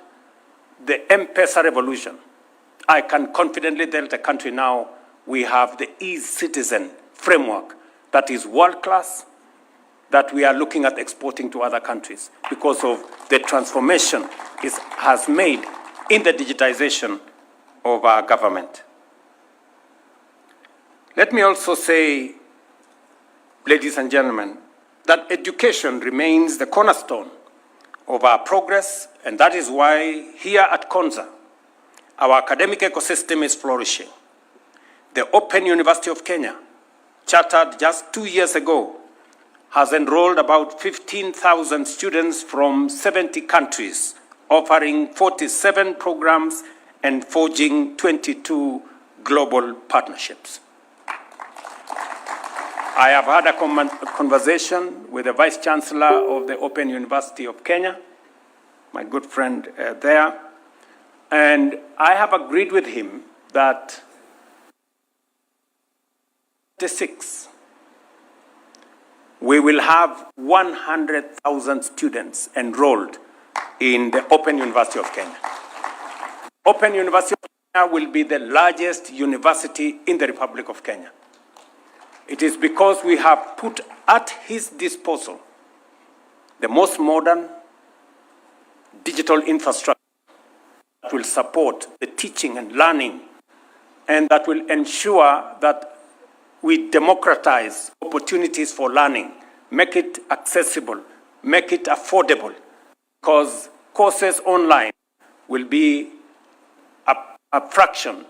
the M-Pesa revolution. I can confidently tell the country now we have the e-citizen framework that is world-class, that we are looking at exporting to other countries because of the transformation it has made in the digitization of our government. Let me also say, ladies and gentlemen, that education remains the cornerstone of our progress, and that is why here at Konza, our academic ecosystem is flourishing. The Open University of Kenya, chartered just 2 years ago, has enrolled about 15,000 students from 70 countries, offering 47 programs and forging 22 global partnerships. I have had a conversation with the Vice Chancellor of the Open University of Kenya, my good friend there, and I have agreed with him that we will have 100,000 students enrolled in the Open University of Kenya. Open University of Kenya will be the largest university in the Republic of Kenya. It is because we have put at his disposal the most modern digital infrastructure that will support the teaching and learning, and that will ensure that we democratize opportunities for learning, make it accessible, make it affordable, because courses online will be a fraction